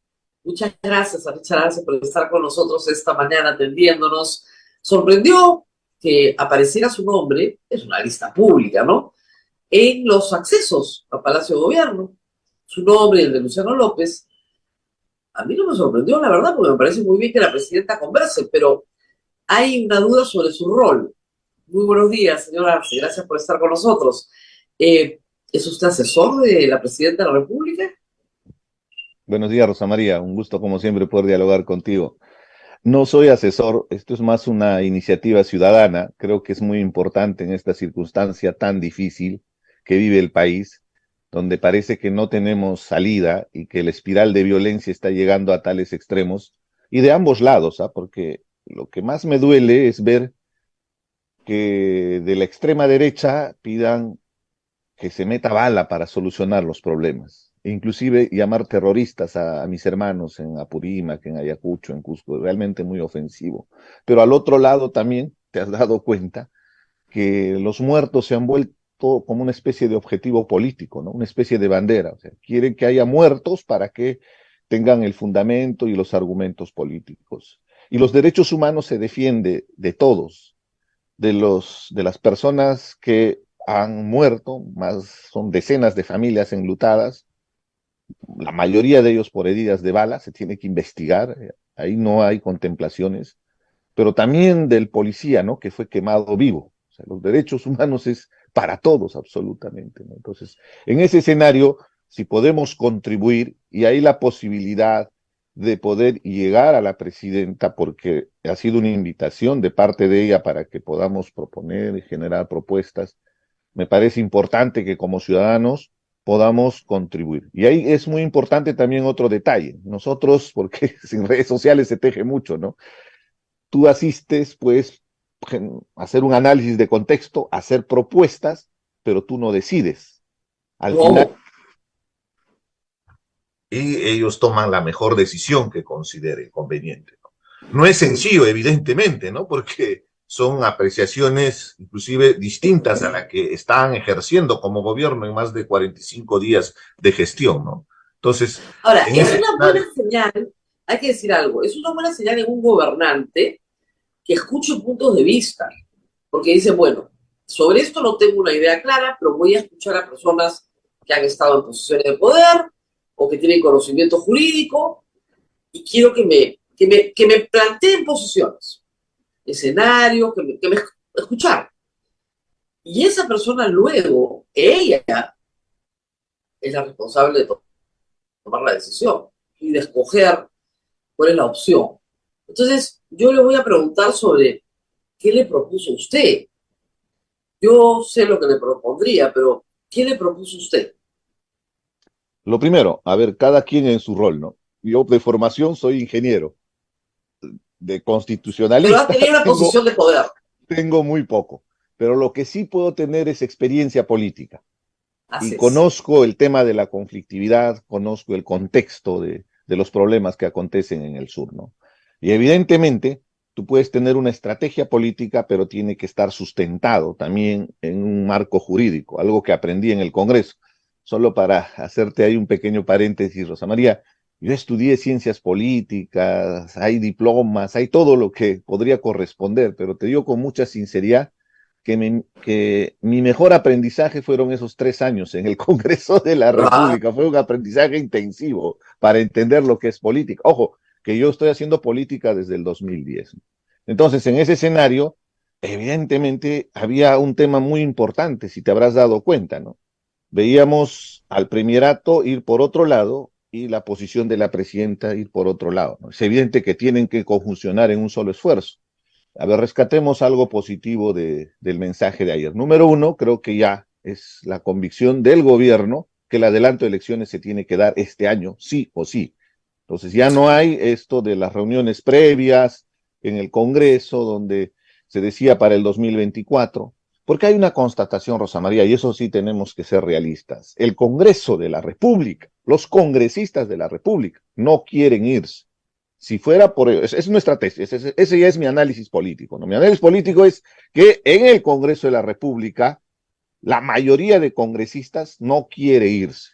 Muchas gracias a Richard Arce por estar con nosotros esta mañana atendiéndonos. Sorprendió que apareciera su nombre, es una lista pública, ¿no?, en los accesos a Palacio de Gobierno. Su nombre y el de Luciano López. A mí no me sorprendió, la verdad, porque me parece muy bien que la presidenta converse, pero hay una duda sobre su rol. Muy buenos días, señora Arce, gracias por estar con nosotros. ¿Es usted asesor de la presidenta de la República? Buenos días, Rosa María. Un gusto, como siempre, poder dialogar contigo. No soy asesor, esto es más una iniciativa ciudadana. Creo que es muy importante en esta circunstancia tan difícil que vive el país, donde parece que no tenemos salida y que la espiral de violencia está llegando a tales extremos, y de ambos lados, porque lo que más me duele es ver que de la extrema derecha pidan que se meta bala para solucionar los problemas. E inclusive llamar terroristas a mis hermanos en Apurímac, en Ayacucho, en Cusco, realmente muy ofensivo. Pero al otro lado también te has dado cuenta que los muertos se han vuelto como una especie de objetivo político, ¿no? Una especie de bandera. O sea, quieren que haya muertos para que tengan el fundamento y los argumentos políticos. Y los derechos humanos se defiende de todos, de las personas que han muerto, más son decenas de familias enlutadas, la mayoría de ellos por heridas de bala, se tiene que investigar, ahí no hay contemplaciones, pero también del policía, ¿no? Que fue quemado vivo. O sea, los derechos humanos es para todos absolutamente, ¿no? Entonces, en ese escenario, si podemos contribuir, y hay la posibilidad de poder llegar a la presidenta, porque ha sido una invitación de parte de ella para que podamos proponer y generar propuestas, me parece importante que como ciudadanos podamos contribuir. Y ahí es muy importante también otro detalle. Nosotros, porque sin redes sociales se teje mucho, ¿no? Tú asistes, pues, a hacer un análisis de contexto, a hacer propuestas, pero tú no decides. Al final, ¿Cómo? y ellos toman la mejor decisión que consideren conveniente, ¿no? No es sencillo, evidentemente, ¿no? Porque son apreciaciones inclusive distintas a la que están ejerciendo como gobierno en más de 45 días de gestión, ¿no? Entonces, Ahora, en es ese una buena escenario, señal, hay que decir algo, es una buena señal en un gobernante que escuche puntos de vista, porque dice, bueno, sobre esto no tengo una idea clara, pero voy a escuchar a personas que han estado en posiciones de poder o que tienen conocimiento jurídico y quiero que me planteen posiciones, escenarios, que me escuchar. Y esa persona luego, ella es la responsable de tomar la decisión y de escoger cuál es la opción. Entonces, yo le voy a preguntar sobre qué le propuso usted. Yo sé lo que le propondría, pero ¿qué le propuso usted? lo primero, a ver, cada quien en su rol, ¿no? Yo de formación soy ingeniero, de Pero ha constitucionalista tenido una tengo, posición de poder. tengo muy poco, pero lo que sí puedo tener es experiencia política. Y Así es. conozco el tema de la conflictividad, conozco el contexto de los problemas que acontecen en el sur, ¿no? Y evidentemente, tú puedes tener una estrategia política, pero tiene que estar sustentado también en un marco jurídico, algo que aprendí en el Congreso. Solo para hacerte ahí un pequeño paréntesis, Rosa María, yo estudié ciencias políticas, hay diplomas, hay todo lo que podría corresponder, pero te digo con mucha sinceridad que mi mejor aprendizaje fueron esos 3 años en el Congreso de la Ah, República. Fue un aprendizaje intensivo para entender lo que es política. Ojo, que yo estoy haciendo política desde el 2010. Entonces, en ese escenario, evidentemente había un tema muy importante, si te habrás dado cuenta, ¿no? Veíamos al premierato ir por otro lado y la posición de la presidenta ir por otro lado, ¿no? Es evidente que tienen que conjuncionar en un solo esfuerzo. A ver, rescatemos algo positivo del mensaje de ayer. Número uno, creo que ya es la convicción del gobierno que el adelanto de elecciones se tiene que dar este año, sí o sí. Entonces ya no hay esto de las reuniones previas en el Congreso, donde se decía para el 2024, porque hay una constatación, Rosa María, y eso sí tenemos que ser realistas. El Congreso de la República, los congresistas de la República, no quieren irse. Si fuera por ello, es nuestra tesis, ese ya es mi análisis político, ¿no? Mi análisis político es que en el Congreso de la República la mayoría de congresistas no quiere irse.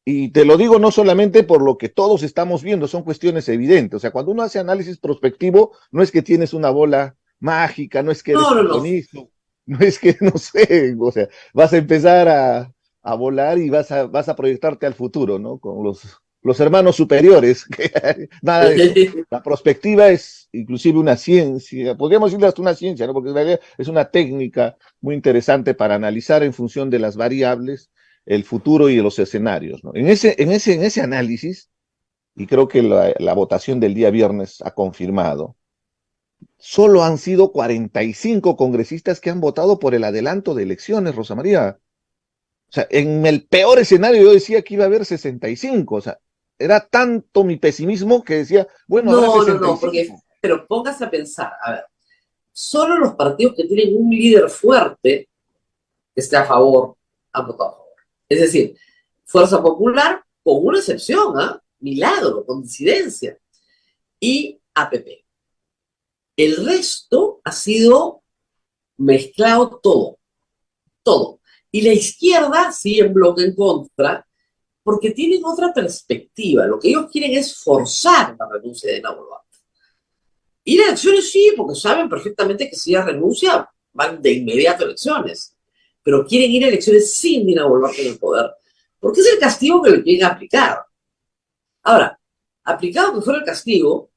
Y te lo digo no solamente por lo que todos estamos viendo, son cuestiones evidentes. O sea, cuando uno hace análisis prospectivo, no es que tienes una bola mágica, no es que eres no, no, no. pitonizo, no es que, no sé, o sea, vas a empezar a volar y vas a proyectarte al futuro, ¿no? Con los hermanos superiores, nada de eso. La prospectiva es inclusive una ciencia, podríamos decirle hasta una ciencia, ¿no? Porque en realidad es una técnica muy interesante para analizar en función de las variables el futuro y los escenarios, ¿no? En ese análisis, y creo que la votación del día viernes ha confirmado, solo han sido 45 congresistas que han votado por el adelanto de elecciones, Rosa María. O sea, en el peor escenario yo decía que iba a haber 65, o sea, era tanto mi pesimismo que decía, bueno, habrá No, no, no, porque, 65. pero póngase a pensar, a ver, solo los partidos que tienen un líder fuerte que esté a favor han votado a favor. Es decir, Fuerza Popular, con una excepción, ¿ah? Milagro, coincidencia, y APP. El resto ha sido mezclado todo, todo. Y la izquierda sí en bloque en contra, porque tienen otra perspectiva. Lo que ellos quieren es forzar la renuncia de Dina Boluarte. Ir a elecciones sí, porque saben perfectamente que si ella renuncia, van de inmediato a elecciones. Pero quieren ir a elecciones sin Dina Boluarte en el poder, porque es el castigo que le quieren aplicar. Ahora, aplicado que fuera el castigo,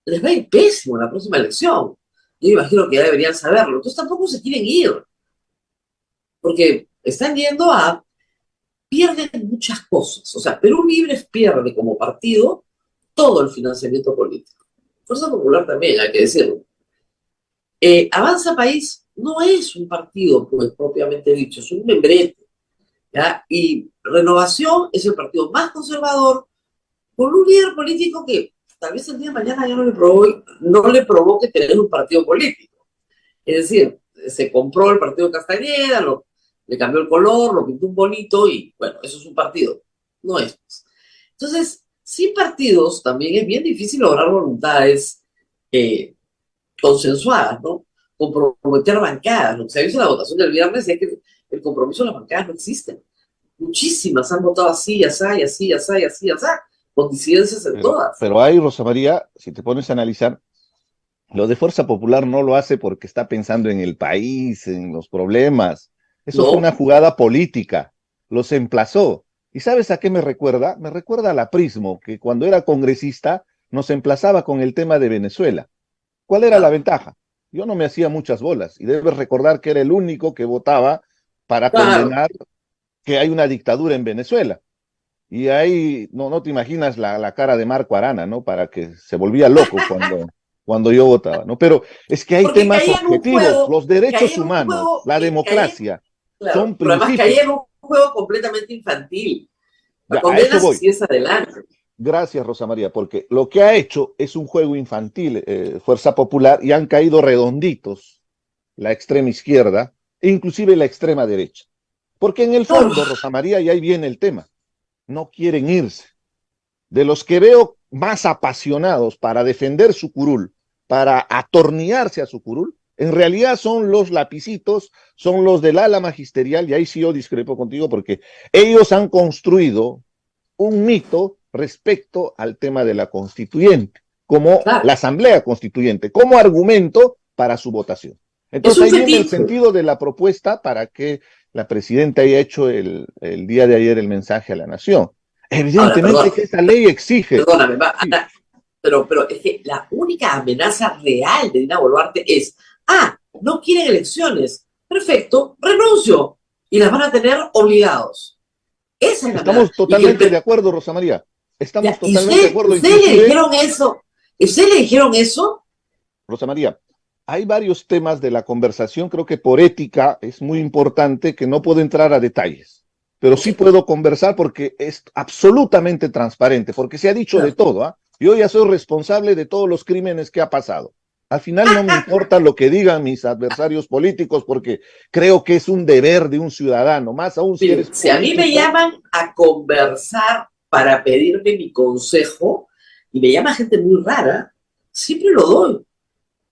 les va a ir pésimo en la próxima elección. Yo imagino que ya deberían saberlo. Entonces tampoco se quieren ir, porque están yendo a... Pierden muchas cosas. O sea, Perú Libre pierde como partido todo el financiamiento político. Fuerza Popular también, hay que decirlo. Avanza País no es un partido, pues, propiamente dicho, es un membrete, ¿ya? Y Renovación es el partido más conservador, con un líder político que tal vez el día de mañana ya no le provoque tener un partido político. Es decir, se compró el partido de Castañeda, le cambió el color, lo pintó un bonito y, bueno, eso es un partido. No es. Entonces, sin partidos también es bien difícil lograr voluntades consensuadas, ¿no? Comprometer bancadas. Lo que se ha visto en la votación del viernes es que el compromiso de las bancadas no existe. Muchísimas han votado así, así, así, así, así, así, con disidencias en todas. Pero ahí, Rosa María, si te pones a analizar, lo de Fuerza Popular no lo hace porque está pensando en el país, en los problemas. Eso No. fue una jugada política. Los emplazó. ¿Y sabes a qué me recuerda? Me recuerda al aprismo, que cuando era congresista nos emplazaba con el tema de Venezuela. ¿Cuál era la ventaja? Yo no me hacía muchas bolas y debes recordar que era el único que votaba para condenar que hay una dictadura en Venezuela. Y ahí no te imaginas la cara de Marco Arana, ¿no? Para que se volvía loco cuando yo votaba, ¿no? Pero es que hay Porque temas objetivos, los derechos humanos, la democracia, claro, son pero además principios. caía en un juego completamente infantil. La Ya, a condena eso voy. si es adelante. Gracias, Rosa María, porque lo que ha hecho es un juego infantil, Fuerza Popular, y han caído redonditos la extrema izquierda e inclusive la extrema derecha. Porque en el fondo, Rosa María, y ahí viene el tema, no quieren irse. De los que veo más apasionados para defender su curul, para atornillarse a su curul, en realidad son los lapicitos, son los del ala magisterial, y ahí sí yo discrepo contigo, porque ellos han construido un mito respecto al tema de la constituyente, como la asamblea constituyente, como argumento para su votación. Entonces ahí viene el sentido de la propuesta para que la presidenta haya hecho el día de ayer el mensaje a la nación. Evidentemente ahora, que esa ley exige. Perdóname, sí. pero es que la única amenaza real de Dina Boluarte es, no quieren elecciones, perfecto, renuncio, y las van a tener obligados. Esa es la Estamos totalmente de acuerdo, Rosa María. Estamos totalmente de acuerdo. ¿Ustedes le dijeron eso? ¿Ustedes le dijeron eso? Rosa María, hay varios temas de la conversación, creo que por ética es muy importante que no puedo entrar a detalles, pero sí puedo conversar porque es absolutamente transparente, porque se ha dicho de todo, ¿ah? Yo ya soy responsable de todos los crímenes que ha pasado. Al final no me importa lo que digan mis adversarios políticos, porque creo que es un deber de un ciudadano, más aún si eres político. Si a mí me llaman a conversar para pedirme mi consejo, y me llama gente muy rara, siempre lo doy,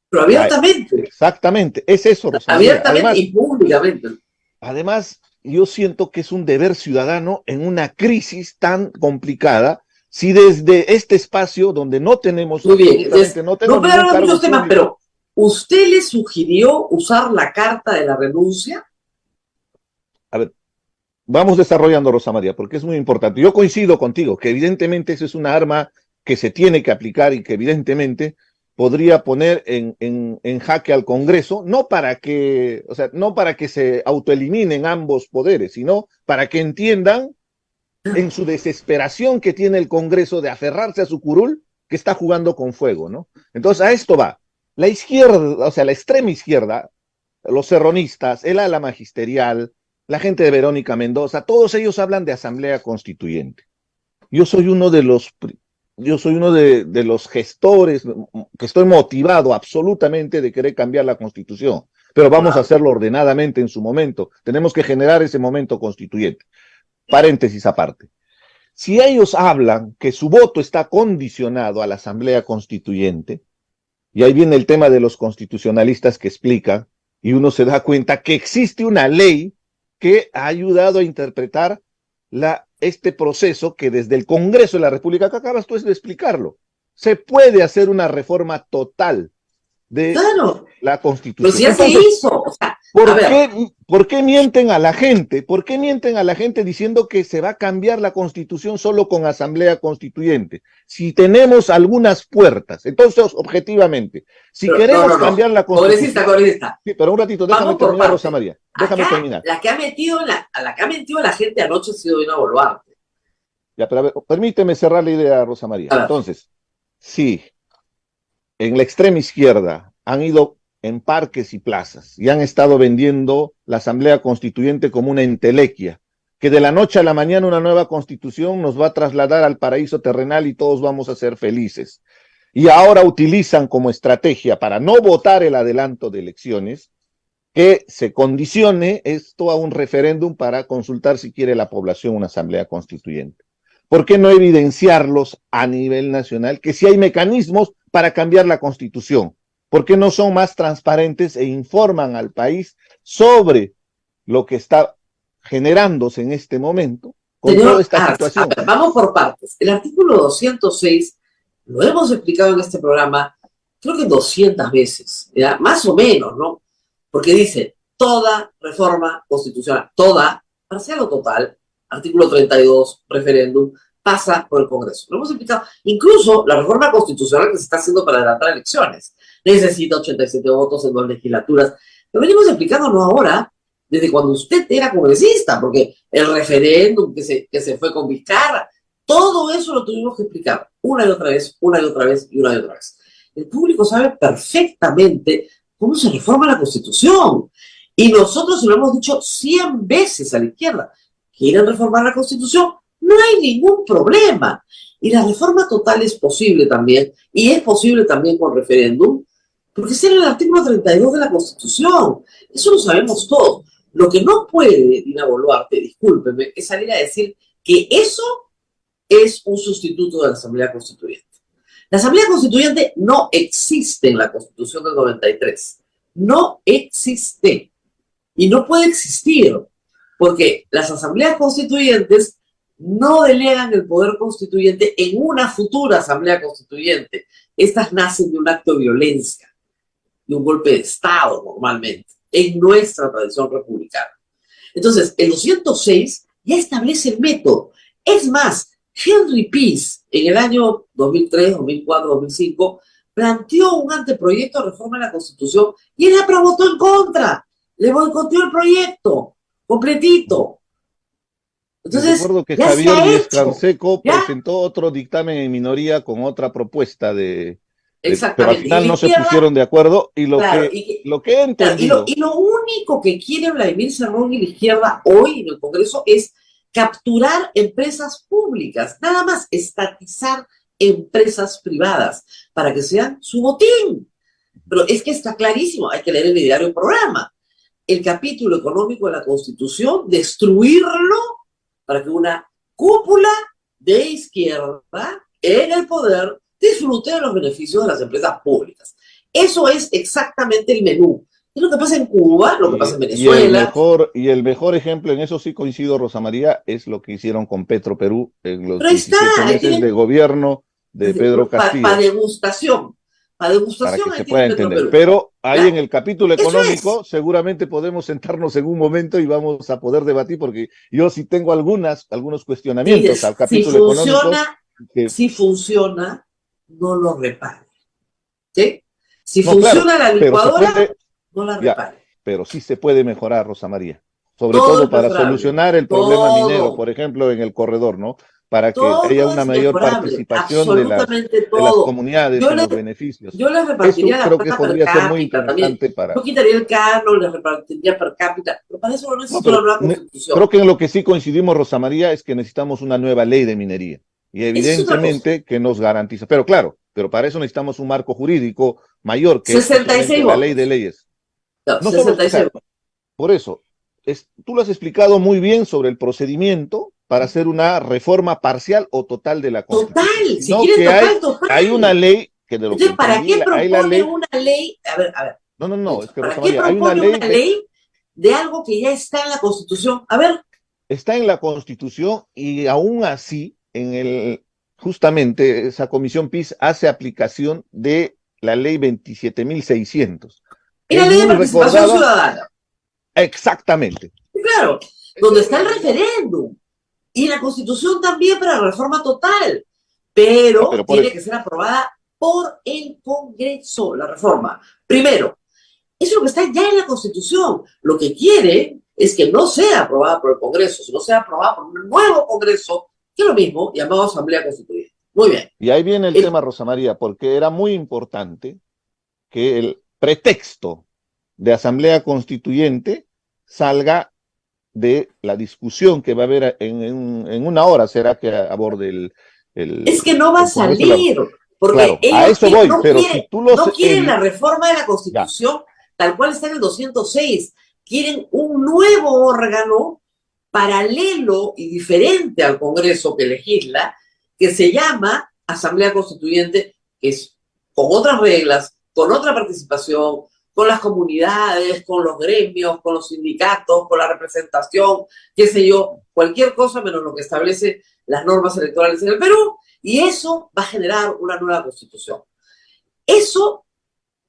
pero abiertamente. Exactamente, es eso, Rosalía. Abiertamente además, y públicamente. Además, yo siento que es un deber ciudadano en una crisis tan complicada. Si desde este espacio donde no tenemos... Muy bien, no puedo hablar de muchos temas, pero ¿usted le sugirió usar la carta de la renuncia? A ver, vamos desarrollando, Rosa María, porque es muy importante. Yo coincido contigo, que evidentemente eso es una arma que se tiene que aplicar y que evidentemente podría poner en jaque al Congreso, no para que se autoeliminen ambos poderes, sino para que entiendan en su desesperación que tiene el Congreso de aferrarse a su curul, que está jugando con fuego, ¿no? Entonces, a esto va. La izquierda, o sea, la extrema izquierda, los serronistas, el ala magisterial, la gente de Verónica Mendoza, todos ellos hablan de asamblea constituyente. Yo soy uno de los gestores que estoy motivado absolutamente de querer cambiar la Constitución, pero vamos a hacerlo ordenadamente en su momento. Tenemos que generar ese momento constituyente. Paréntesis aparte. Si ellos hablan que su voto está condicionado a la Asamblea Constituyente, y ahí viene el tema de los constitucionalistas que explican, y uno se da cuenta que existe una ley que ha ayudado a interpretar este proceso que desde el Congreso de la República, que acabas tú de explicarlo, se puede hacer una reforma total de la Constitución. Pero si ya se hizo, o sea, A ver, ¿Por qué mienten a la gente? ¿Por qué mienten a la gente diciendo que se va a cambiar la constitución solo con asamblea constituyente? Si tenemos algunas puertas, entonces objetivamente, si pero, queremos cambiar la constitución, congresista. sí, pero un ratito, déjame Vamos por terminar, partes. Rosa María, déjame Acá, terminar. la que ha metido la gente anoche ha sido Dina Boluarte. Ya, pero a ver, permíteme cerrar la idea, Rosa María. A ver, Entonces, sí, en la extrema izquierda han ido en parques y plazas y han estado vendiendo la Asamblea Constituyente como una entelequia, que de la noche a la mañana una nueva constitución nos va a trasladar al paraíso terrenal y todos vamos a ser felices. Y ahora utilizan como estrategia para no votar el adelanto de elecciones que se condicione esto a un referéndum para consultar si quiere la población una Asamblea Constituyente. ¿Por qué no evidenciarlos a nivel nacional que si hay mecanismos para cambiar la Constitución? ¿Por qué no son más transparentes e informan al país sobre lo que está generándose en este momento con toda esta situación? A ver, vamos por partes. El artículo 206 lo hemos explicado en este programa, creo que 200 veces, ¿ya? Más o menos, ¿no? Porque dice, toda reforma constitucional, toda, parcial o total, artículo 32, referéndum, pasa por el Congreso. Lo hemos explicado. Incluso la reforma constitucional que se está haciendo para adelantar elecciones necesita 87 votos en 2 legislaturas. Lo venimos explicando no ahora, desde cuando usted era congresista, porque el referéndum que se fue con Vizcarra, todo eso lo tuvimos que explicar una y otra vez, una y otra vez y una y otra vez. El público sabe perfectamente cómo se reforma la Constitución. Y nosotros se lo hemos dicho 100 veces a la izquierda. ¿Quieren reformar la Constitución? No hay ningún problema. Y la reforma total es posible también, y es posible también con referéndum, porque es en el artículo 32 de la Constitución. Eso lo sabemos todos. Lo que no puede Dina Boluarte, discúlpeme, es salir a decir que eso es un sustituto de la Asamblea Constituyente. La Asamblea Constituyente no existe en la Constitución del 93. No existe. Y no puede existir, porque las asambleas constituyentes no delegan el poder constituyente en una futura asamblea constituyente. Estas nacen de un acto de violencia, de un golpe de Estado normalmente, en nuestra tradición republicana. Entonces, el 206 ya establece el método. Es más, Henry Pease, en el año 2003, 2004, 2005, planteó un anteproyecto de reforma de la Constitución y él votó en contra. Le boicoteó el proyecto, completito. Entonces, recuerdo que ya Javier se ha Díez hecho. Canseco ¿Ya? presentó otro dictamen en minoría con otra propuesta pero al Exactamente. final Y la no se izquierda, pusieron de acuerdo y claro, lo que he entendido. y lo único que quiere Vladimir Cerrón y la izquierda hoy en el Congreso es capturar empresas públicas, nada más estatizar empresas privadas para que sean su botín. Pero es que está clarísimo, hay que leer el diario programa. El capítulo económico de la Constitución, destruirlo para que una cúpula de izquierda en el poder disfrute de los beneficios de las empresas públicas. Eso es exactamente el menú. Es lo que pasa en Cuba, lo que pasa en Venezuela. Y el mejor ejemplo, en eso sí coincido, Rosa María, es lo que hicieron con Petro Perú en los 17 meses de gobierno de Pedro Castillo. Para degustación. Para degustación, que se pueda entender. Pero ahí en el capítulo económico seguramente podemos sentarnos en un momento y vamos a poder debatir, porque yo sí tengo algunos cuestionamientos al capítulo económico. Si funciona, no lo repare. ¿Sí? Si funciona la licuadora, no la repare. Pero sí se puede mejorar, Rosa María. Sobre todo para solucionar el problema minero, por ejemplo, en el corredor, ¿no? Para que haya una mayor participación de las comunidades en los beneficios. Yo les repartiría la plata per cápita también. Yo quitaría el canon, les repartiría per cápita, pero para eso no necesito una nueva constitución. Creo que en lo que sí coincidimos, Rosa María, es que necesitamos una nueva ley de minería. Y evidentemente que nos garantiza. Pero claro, para eso necesitamos un marco jurídico mayor que 66 la ley de leyes. No, 66 por eso, tú lo has explicado muy bien sobre el procedimiento para hacer una reforma parcial o total de la Constitución. Total, si quieren total. Hay una ley que de lo Entonces, que ¿para qué propone una ley? A ver. No, es que ¿Para qué propone una ley de algo que ya está en la Constitución? A ver. Está en la Constitución y aún así, justamente esa comisión PIS hace aplicación de la ley 27.600. Y la ley de participación ciudadana. Exactamente. Claro, donde está el referéndum y la Constitución también para la reforma total, pero Pero por tiene eso, que ser aprobada por el Congreso, la reforma. Primero, eso es lo que está ya en la Constitución. Lo que quiere es que no sea aprobada por el Congreso, sino sea aprobada por un nuevo Congreso, que es lo mismo, llamado Asamblea Constituyente. Muy bien. y ahí viene el tema, Rosa María, porque era muy importante que el pretexto de Asamblea Constituyente salga de la discusión que va a haber en una hora, será que aborde Es que no va a salir, porque claro, a ellos eso voy, no pero quieren, si tú los no quieren la reforma de la Constitución tal cual está en el 206. Quieren un nuevo órgano paralelo y diferente al Congreso que legisla, que se llama Asamblea Constituyente, que es con otras reglas, con otra participación, con las comunidades, con los gremios, con los sindicatos, con la representación, qué sé yo, cualquier cosa menos lo que establece las normas electorales en el Perú, y eso va a generar una nueva constitución. Eso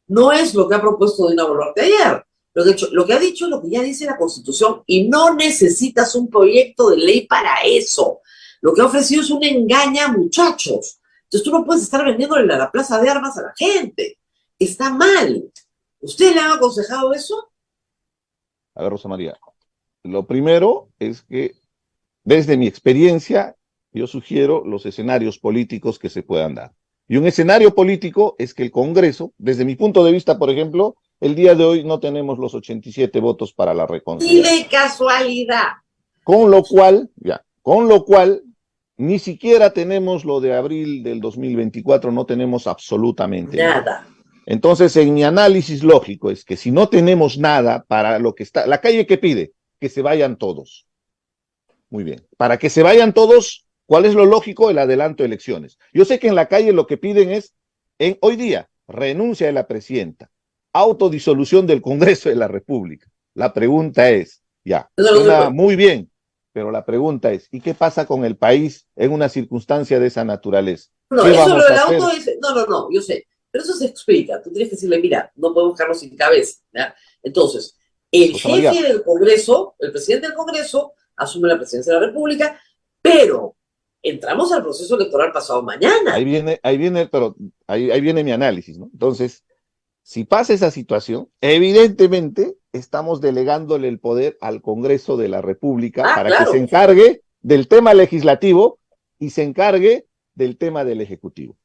no es lo que ha propuesto Dina Boluarte ayer. Lo que ha dicho es lo que ya dice la Constitución, y no necesitas un proyecto de ley para eso. Lo que ha ofrecido es un engaña, muchachos. Entonces tú no puedes estar vendiéndole a la plaza de armas a la gente. Está mal. ¿Ustedes le han aconsejado eso? A ver, Rosa María, lo primero es que desde mi experiencia yo sugiero los escenarios políticos que se puedan dar. Y un escenario político es que el Congreso, desde mi punto de vista, por ejemplo, el día de hoy no tenemos los 87 votos para la Y reconciliación. de casualidad. Con lo cual, ni siquiera tenemos lo de abril del 2024, no tenemos absolutamente nada. Nada. Entonces, en mi análisis lógico es que si no tenemos nada para lo que está, la calle que pide, que se vayan todos. Muy bien. Para que se vayan todos, ¿cuál es lo lógico? El adelanto de elecciones. Yo sé que en la calle lo que piden es, hoy día, renuncia de la presidenta, autodisolución del Congreso de la República. La pregunta es, ya, suena muy bien, pero la pregunta es, ¿y qué pasa con el país en una circunstancia de esa naturaleza? No, ¿Qué eso vamos lo del a hacer? auto es, no, yo sé, pero eso se explica. Tú tienes que decirle, mira, no podemos buscarlo sin cabeza, ¿ya? Entonces, el Rosa María, jefe del Congreso, el presidente del Congreso, asume la presidencia de la República, pero entramos al proceso electoral pasado mañana. ahí viene mi análisis, ¿no? Entonces, si pasa esa situación, evidentemente estamos delegándole el poder al Congreso de la República para claro, que se encargue del tema legislativo y se encargue del tema del Ejecutivo.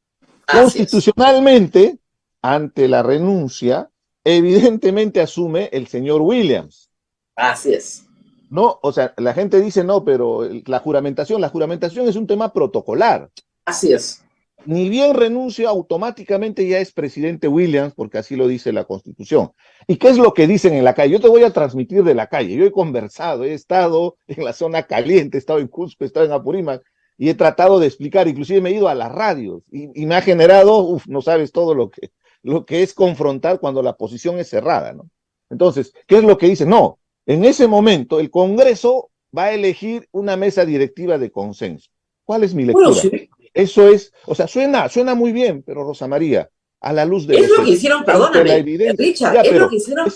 Constitucionalmente, ante la renuncia, evidentemente asume el señor Williams. Así es. No, o sea, la gente dice no, pero la juramentación es un tema protocolar. Así es. Ni bien renuncia, automáticamente ya es presidente Williams, porque así lo dice la Constitución. ¿Y qué es lo que dicen en la calle? Yo te voy a transmitir de la calle. Yo he conversado, he estado en la zona caliente, he estado en Cusco, he estado en Apurímac, y he tratado de explicar, inclusive me he ido a las radios, y me ha generado, no sabes todo lo que es confrontar cuando la posición es cerrada, ¿no? Entonces, ¿qué es lo que dice? No, en ese momento el Congreso va a elegir una mesa directiva de consenso. ¿Cuál es mi lectura? Bueno, sí. Eso es, o sea, suena muy bien, pero Rosa María, a la luz de es lo que hicieron, perdóname, Richard, ya, es lo que hicieron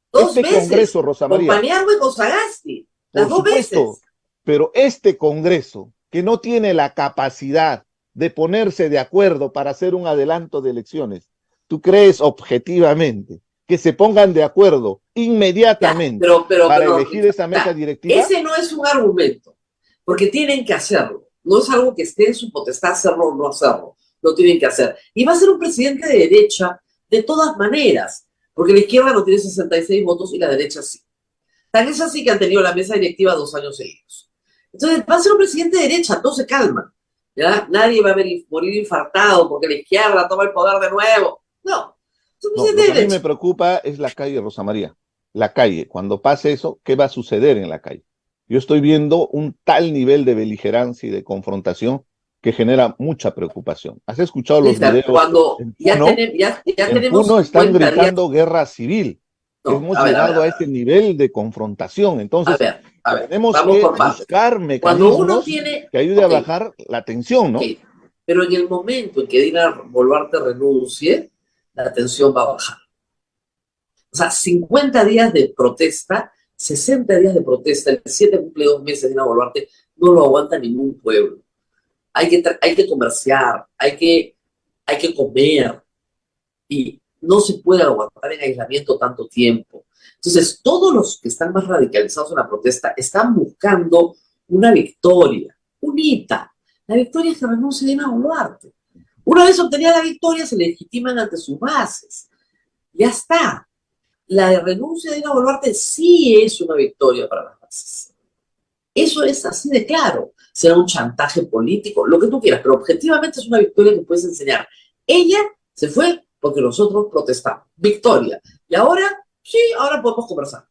dos veces, Congreso, Rosa María, con Paniagua y con Sagasti, las dos veces. Pero este Congreso, que no tiene la capacidad de ponerse de acuerdo para hacer un adelanto de elecciones, ¿tú crees objetivamente que se pongan de acuerdo inmediatamente para elegir esa mesa directiva? Ese no es un argumento, porque tienen que hacerlo. No es algo que esté en su potestad hacerlo o no hacerlo. Lo tienen que hacer. Y va a ser un presidente de derecha de todas maneras, porque la izquierda no tiene 66 votos y la derecha sí. Tal es así que han tenido la mesa directiva 2 años seguidos. Entonces va a ser un presidente de derecha, todos se calman. ¿Ya? Nadie va a morir infartado porque la izquierda toma el poder de nuevo. No. Lo que a mí me preocupa es la calle, Rosa María. La calle, cuando pase eso, ¿qué va a suceder en la calle? Yo estoy viendo un tal nivel de beligerancia y de confrontación que genera mucha preocupación. ¿Has escuchado los videos? Cuando en Puno están gritando guerra civil. Hemos llegado a ese nivel de confrontación. Entonces, tenemos que buscar mecanismos que ayude a bajar la tensión, ¿no? Pero en el momento en que Dina Boluarte renuncie, la tensión va a bajar. O sea, 50 días de protesta 60 días de protesta, el 7 cumple 2 meses de Dina Boluarte, no lo aguanta ningún pueblo. Hay que comerciar, hay que comer, y no se puede aguantar en aislamiento tanto tiempo. Entonces, todos los que están más radicalizados en la protesta están buscando una victoria, un hito. La victoria es que renuncie Dina Boluarte. Una vez obtenida la victoria, se legitiman ante sus bases. Ya está. La renuncia de Dina Boluarte sí es una victoria para las bases. Eso es así de claro. Será un chantaje político, lo que tú quieras, pero objetivamente es una victoria que puedes enseñar. Ella se fue porque nosotros protestamos. Victoria. Y ahora, sí, ahora podemos conversar.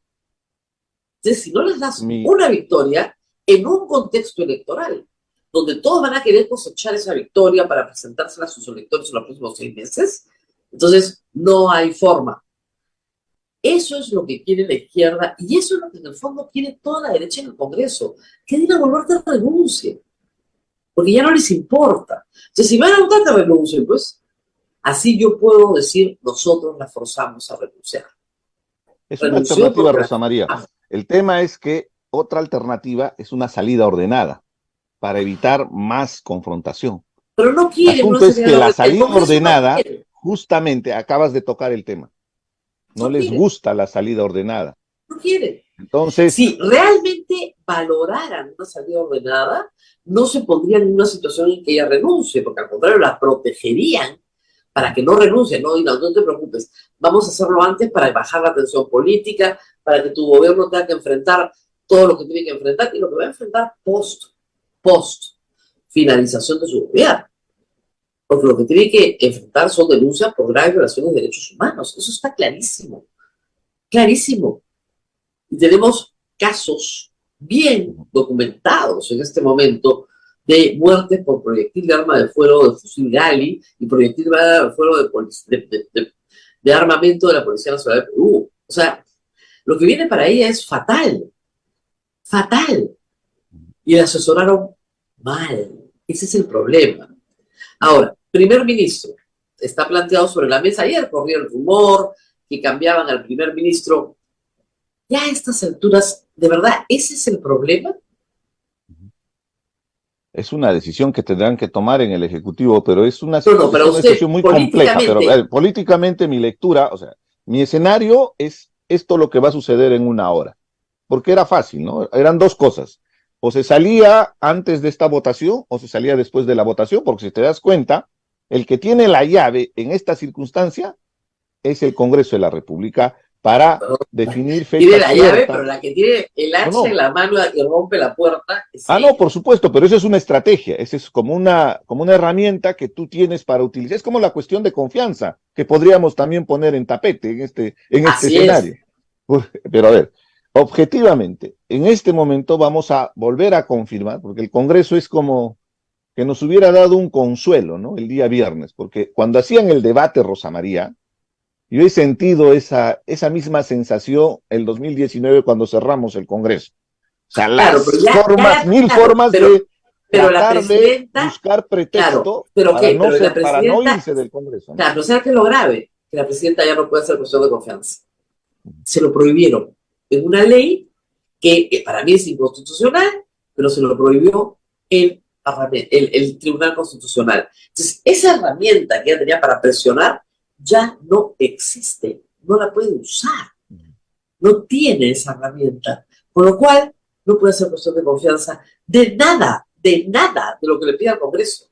Entonces, si no les das una victoria en un contexto electoral, donde todos van a querer cosechar esa victoria para presentársela a sus electores en los próximos 6 meses, entonces no hay forma. Eso es lo que quiere la izquierda y eso es lo que en el fondo quiere toda la derecha en el Congreso, que Dina Boluarte renuncie, porque ya no les importa. Entonces, si van a votar, que renuncien, pues así yo puedo decir, nosotros la forzamos a renunciar. Es una alternativa, Rosa María. El tema es que otra alternativa es una salida ordenada para evitar más confrontación. Pero no quieren. El asunto es que la salida ordenada, justamente acabas de tocar el tema. No les gusta la salida ordenada. No quieren. Entonces, si realmente valoraran una salida ordenada, no se pondrían en una situación en que ella renuncie, porque al contrario la protegerían para que no renuncie. No, no te preocupes, vamos a hacerlo antes para bajar la tensión política, para que tu gobierno tenga que enfrentar todo lo que tiene que enfrentar y lo que va a enfrentar post finalización de su gobierno. Porque lo que tiene que enfrentar son denuncias por graves violaciones de derechos humanos. Eso está clarísimo. Clarísimo. Y tenemos casos bien documentados en este momento de muertes por proyectil de arma de fuego de fusil Gali y proyectil de arma de fuego de armamento de la Policía Nacional de Perú. O sea, lo que viene para ella es fatal. Fatal. Y la asesoraron mal. Ese es el problema. Ahora, primer ministro, está planteado sobre la mesa. Ayer corría el rumor que cambiaban al primer ministro. Ya a estas alturas, ¿de verdad ese es el problema? Es una decisión que tendrán que tomar en el Ejecutivo, pero es una pero situación muy compleja. Pero políticamente mi lectura, o sea, mi escenario es esto lo que va a suceder en una hora. Porque era fácil, ¿no? Eran dos cosas. O se salía antes de esta votación o se salía después de la votación, porque si te das cuenta, el que tiene la llave en esta circunstancia es el Congreso de la República para definir fechas. Tiene la llave, pero la que tiene el hacha en la mano y rompe la puerta es ella. No, por supuesto, pero eso es una estrategia, eso es como una herramienta que tú tienes para utilizar. Es como la cuestión de confianza, que podríamos también poner en tapete en este escenario. Pero a ver, objetivamente, en este momento vamos a volver a confirmar, porque el Congreso es como que nos hubiera dado un consuelo, ¿no? El día viernes, porque cuando hacían el debate, Rosa María, yo he sentido esa misma sensación el 2019 cuando cerramos el Congreso. O sea, mil formas de tratar de buscar pretexto para no irse del Congreso, ¿no? Claro, pero ¿sabes qué es lo grave? Que la presidenta ya no puede hacer cuestión de confianza. Se lo prohibieron en una ley que para mí es inconstitucional, pero se lo prohibió el Tribunal Constitucional. Entonces, esa herramienta que ella tenía para presionar ya no existe, no la puede usar, no tiene esa herramienta, con lo cual no puede hacer cuestión de confianza de nada de lo que le pide al Congreso,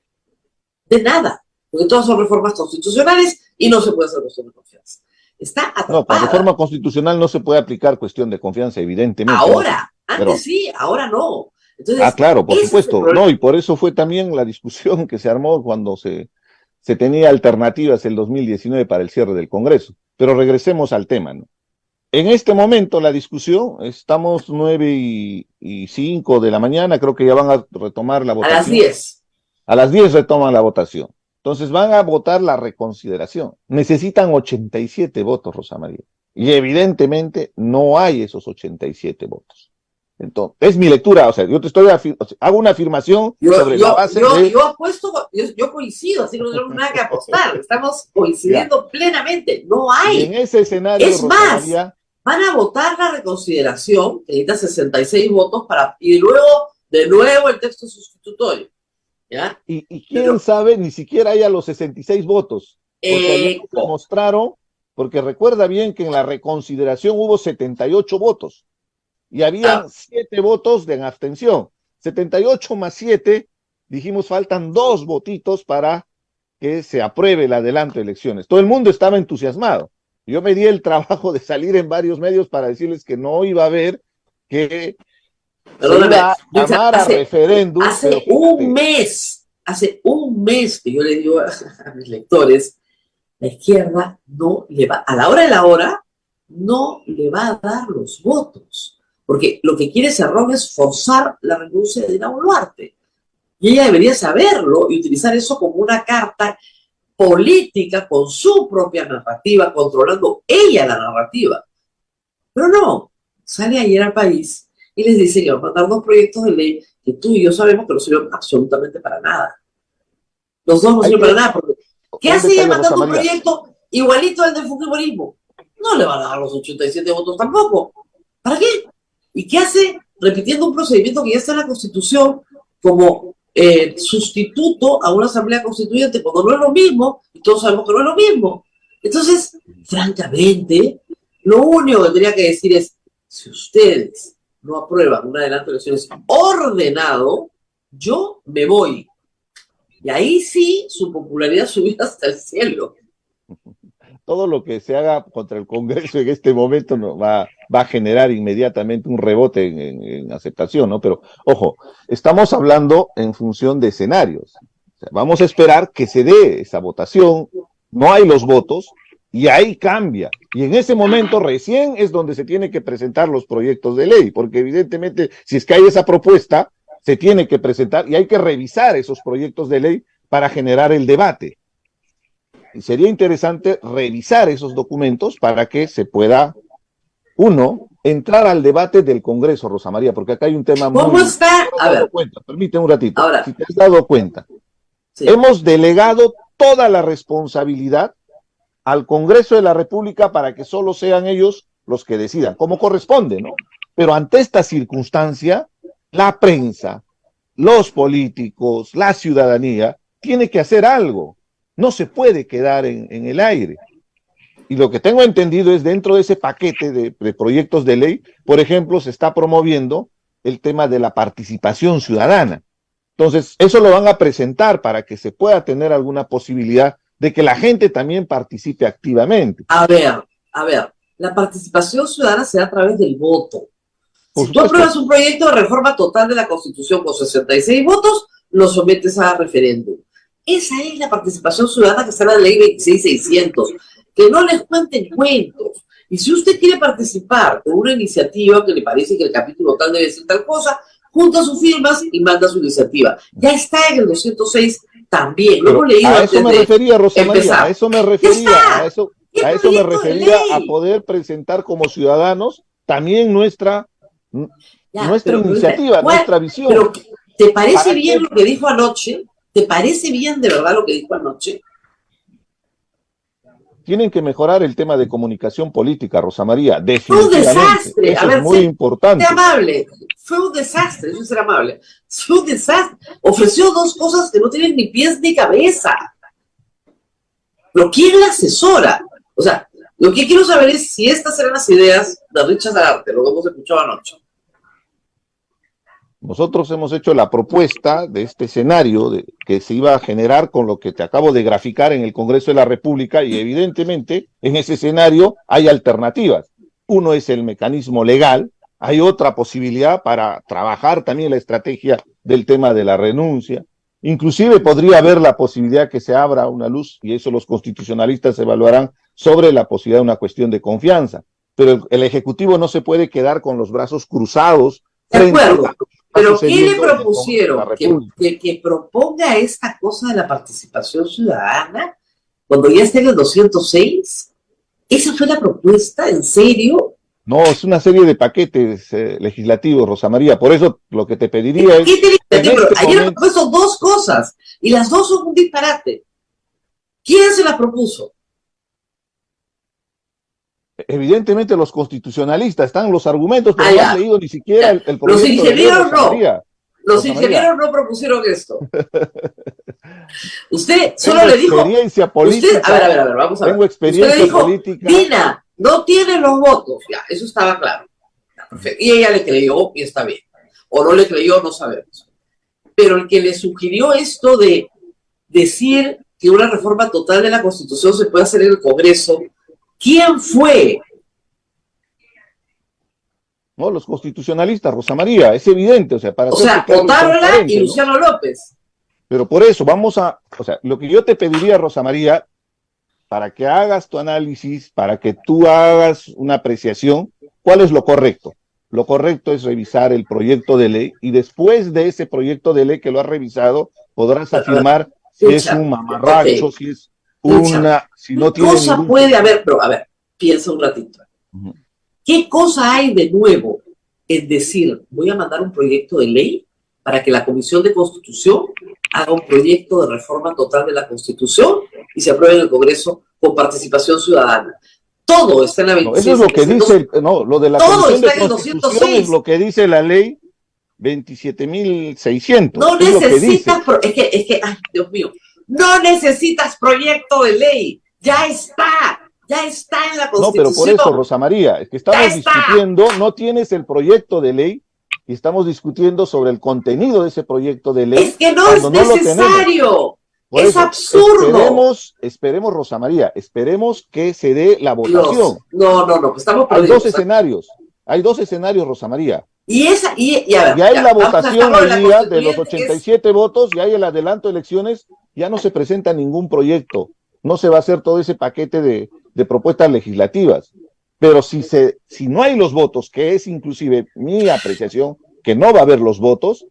de nada, porque todas son reformas constitucionales y no se puede hacer cuestión de confianza. Está atrapada. No, para reforma constitucional no se puede aplicar cuestión de confianza, evidentemente. Ahora, antes sí, ahora no. Entonces, claro, por supuesto, no, y por eso fue también la discusión que se armó cuando se tenía alternativas el 2019 para el cierre del Congreso. Pero regresemos al tema, ¿no? En este momento la discusión, estamos 9:05 de la mañana, creo que ya van a retomar la votación. A las 10. A las 10 retoman la votación. Entonces van a votar la reconsideración. Necesitan 87 votos, Rosa María. Y evidentemente no hay esos 87 votos. Entonces, es mi lectura, o sea, yo te estoy hago una afirmación sobre la base de... Yo coincido, así que no tenemos nada que apostar, estamos coincidiendo plenamente, no hay. Y en ese escenario, es Rosa más, María, van a votar la reconsideración, que necesita 66 votos, y luego, de nuevo, el texto sustitutorio. ¿Ya? Y quién sabe, ni siquiera haya los 66 votos. Porque ayer demostraron, porque recuerda bien que en la reconsideración hubo 78 votos y habían 7 votos de abstención. 78 más 7, dijimos, faltan 2 votitos para que se apruebe el adelanto de elecciones. Todo el mundo estaba entusiasmado. Yo me di el trabajo de salir en varios medios para decirles que no iba a haber que se iba a llamar a referéndum. Hace un mes que yo le digo a mis lectores, la izquierda no le va, a la hora de la hora, no le va a dar los votos, porque lo que quiere Cerrón es forzar la renuncia de Dina Boluarte. Y ella debería saberlo y utilizar eso como una carta política con su propia narrativa, controlando ella la narrativa. Pero no, sale ayer al país y les dice que va a mandar 2 proyectos de ley que tú y yo sabemos que no sirven absolutamente para nada. Los dos no sirven para nada, porque ¿qué hace ella mandando un proyecto igualito al del fujimorismo? No le van a dar los 87 votos tampoco. ¿Para qué? ¿Y qué hace repitiendo un procedimiento que ya está en la Constitución como sustituto a una asamblea constituyente cuando no es lo mismo, y todos sabemos que no es lo mismo? Entonces, francamente, lo único que tenía que decir es, si ustedes no aprueban un adelanto de elecciones ordenado, yo me voy. Y ahí sí, su popularidad subió hasta el cielo. Todo lo que se haga contra el Congreso en este momento va a generar inmediatamente un rebote en aceptación, ¿no? Pero, ojo, estamos hablando en función de escenarios. O sea, vamos a esperar que se dé esa votación, no hay los votos, y ahí cambia. Y en ese momento recién es donde se tiene que presentar los proyectos de ley, porque evidentemente, si es que hay esa propuesta, se tiene que presentar y hay que revisar esos proyectos de ley para generar el debate. Y sería interesante revisar esos documentos para que se pueda, entrar al debate del Congreso, Rosa María, porque acá hay un tema muy... ¿Cómo está? A ver. Permíteme un ratito. Ahora, si te has dado cuenta, sí, hemos delegado toda la responsabilidad al Congreso de la República para que solo sean ellos los que decidan, como corresponde, ¿no? Pero ante esta circunstancia, la prensa, los políticos, la ciudadanía, tiene que hacer algo. No se puede quedar en el aire. Y lo que tengo entendido es dentro de ese paquete de proyectos de ley, por ejemplo, se está promoviendo el tema de la participación ciudadana. Entonces, eso lo van a presentar para que se pueda tener alguna posibilidad de que la gente también participe activamente. A ver, la participación ciudadana se da a través del voto. Si tú apruebas un proyecto de reforma total de la Constitución con 66 votos, lo sometes a referéndum. Esa es la participación ciudadana que está en la ley 26.600. Que no les cuenten cuentos. Y si usted quiere participar con una iniciativa que le parece que el capítulo tal debe ser tal cosa, junta sus firmas y manda su iniciativa. Ya está en el 206 también. Lo hemos leído a eso me refería, Rosa María, a eso me refería, a poder presentar como ciudadanos también nuestra iniciativa, nuestra visión. Pero, ¿te parece bien lo que dijo anoche? ¿Te parece bien de verdad lo que dijo anoche? Tienen que mejorar el tema de comunicación política, Rosa María. Fue un desastre. Eso es muy importante. Amable. Fue un desastre, eso es ser amable. Fue un desastre. Ofreció 2 cosas que no tienen ni pies ni cabeza. Pero ¿quién la asesora? O sea, lo que quiero saber es si estas eran las ideas de Richard Sagarte, lo que hemos escuchado anoche. Nosotros hemos hecho la propuesta de este escenario que se iba a generar con lo que te acabo de graficar en el Congreso de la República y evidentemente en ese escenario hay alternativas. Uno es el mecanismo legal, hay otra posibilidad para trabajar también la estrategia del tema de la renuncia. Inclusive podría haber la posibilidad que se abra una luz, y eso los constitucionalistas evaluarán, sobre la posibilidad de una cuestión de confianza. Pero el Ejecutivo no se puede quedar con los brazos cruzados. De acuerdo. Pero ¿qué le propusieron? Que proponga esta cosa de la participación ciudadana cuando ya esté en el 206. ¿Esa fue la propuesta? ¿En serio? No, es una serie de paquetes legislativos, Rosa María. Por eso lo que te pediría es... Ayer han propuesto 2 cosas y las 2 son un disparate. ¿Quién se las propuso? Evidentemente los constitucionalistas, están los argumentos, pero no ya. has leído ni siquiera el proyecto. Los ingenieros de ley, no. Los ingenieros no propusieron esto. Usted solo tengo le dijo. Experiencia política. Usted, a ver, vamos a ver. Tengo experiencia usted le dijo, política. Dina, no tiene los votos. Ya, eso estaba claro. Ya, perfecto. Y ella le creyó y está bien. O no le creyó, no sabemos. Pero el que le sugirió esto de decir que una reforma total de la Constitución se puede hacer en el Congreso, ¿quién fue? No, los constitucionalistas, Rosa María, es evidente, o sea, para Otárola y Luciano López. Pero por eso lo que yo te pediría, Rosa María, para que hagas tu análisis, para que tú hagas una apreciación, ¿cuál es lo correcto? Lo correcto es revisar el proyecto de ley y después de ese proyecto de ley que lo has revisado, podrás afirmar si es un mamarracho, si es si no tiene cosa puede haber, pero a ver, piensa un ratito. ¿Qué cosa hay de nuevo en decir, voy a mandar un proyecto de ley para que la Comisión de Constitución haga un proyecto de reforma total de la Constitución y se apruebe en el Congreso con participación ciudadana? Todo está en la 26. Eso es lo que dice, lo de la Comisión de Constitución 206. es lo que dice la ley 27.600. No necesitas, es que, ay, Dios mío, no necesitas proyecto de ley, ya está en la Constitución. No, pero por eso, Rosa María, es que estamos discutiendo, no tienes el proyecto de ley y estamos discutiendo sobre el contenido de ese proyecto de ley. Es que no es necesario. Es eso, absurdo. Esperemos, Rosa María, esperemos que se dé la votación. No, estamos perdidos. Hay dos escenarios, Rosa María. Y a ver, hay la votación hoy día de los 87 votos, y hay el adelanto de elecciones, ya no se presenta ningún proyecto, no se va a hacer todo ese paquete de propuestas legislativas. Pero si no hay los votos, que es inclusive mi apreciación, que no va a haber los votos,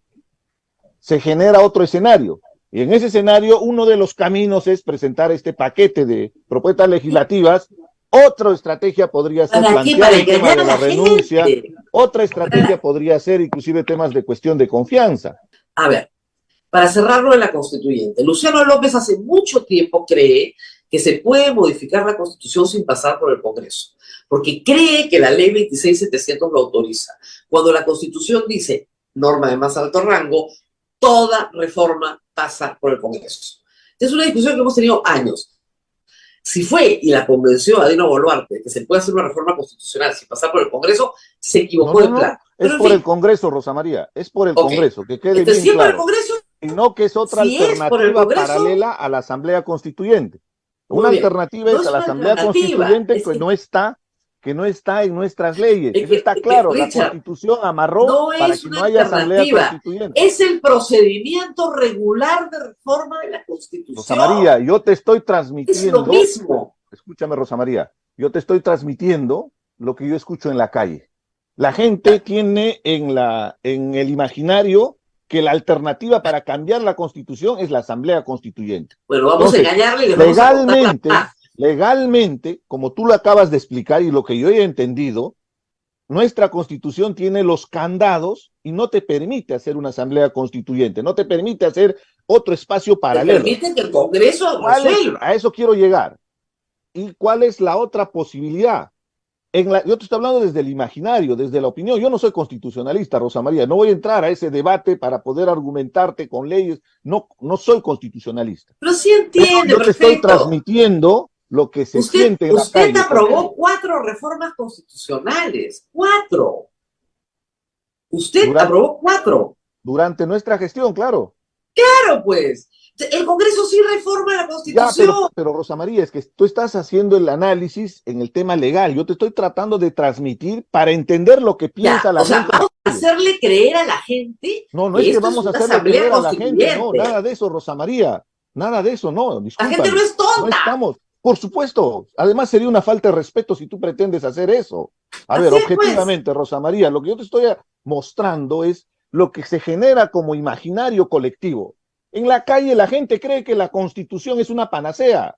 se genera otro escenario. Y en ese escenario, uno de los caminos es presentar este paquete de propuestas legislativas. Otra estrategia podría ser plantear el tema de la renuncia. Otra estrategia podría ser inclusive temas de cuestión de confianza. A ver, para cerrarlo de la constituyente, Luciano López hace mucho tiempo cree que se puede modificar la Constitución sin pasar por el Congreso, porque cree que la ley 26.700 lo autoriza. Cuando la Constitución dice, norma de más alto rango, toda reforma pasa por el Congreso. Es una discusión que hemos tenido años. Si fue y la convenció a Dina Boluarte que se puede hacer una reforma constitucional sin pasar por el Congreso, se equivocó de plan. Es por el Congreso, Rosa María, es por el Congreso, que quede bien claro. Por el Congreso, y no que es otra alternativa paralela a la Asamblea Constituyente. Una alternativa es a la Asamblea Constituyente que no está en nuestras leyes. Eso está claro, la Constitución amarró para que no haya Asamblea Constituyente. Es el procedimiento regular de reforma de la Constitución. Rosa María, yo te estoy transmitiendo. Es lo mismo. Escúchame, Rosa María, yo te estoy transmitiendo lo que yo escucho en la calle. La gente tiene en el imaginario que la alternativa para cambiar la Constitución es la Asamblea Constituyente. Bueno, vamos a engañarle y le vamos a legalmente, como tú lo acabas de explicar y lo que yo he entendido, nuestra Constitución tiene los candados y no te permite hacer una Asamblea Constituyente, no te permite hacer otro espacio paralelo. Te permite que el Congreso resuelva. A eso quiero llegar. ¿Y cuál es la otra posibilidad? Yo te estoy hablando desde el imaginario, desde la opinión. Yo no soy constitucionalista, Rosa María. No voy a entrar a ese debate para poder argumentarte con leyes. No soy constitucionalista. Pero sí entiende, yo te estoy transmitiendo lo que se siente en la calle. Usted aprobó 4 reformas constitucionales. 4. Usted aprobó 4. Durante nuestra gestión, claro. Claro, pues. El Congreso sí reforma la Constitución. Ya, pero Rosa María, es que tú estás haciendo el análisis en el tema legal. Yo te estoy tratando de transmitir para entender lo que piensa la gente. ¿Vamos a hacerle creer a la gente? No es que vamos a hacerle creer a la gente. No, nada de eso, Rosa María. Nada de eso, no. La gente no es tonta. No estamos. Por supuesto. Además sería una falta de respeto si tú pretendes hacer eso. A ver, objetivamente, Rosa María, lo que yo te estoy mostrando es lo que se genera como imaginario colectivo. En la calle la gente cree que la Constitución es una panacea,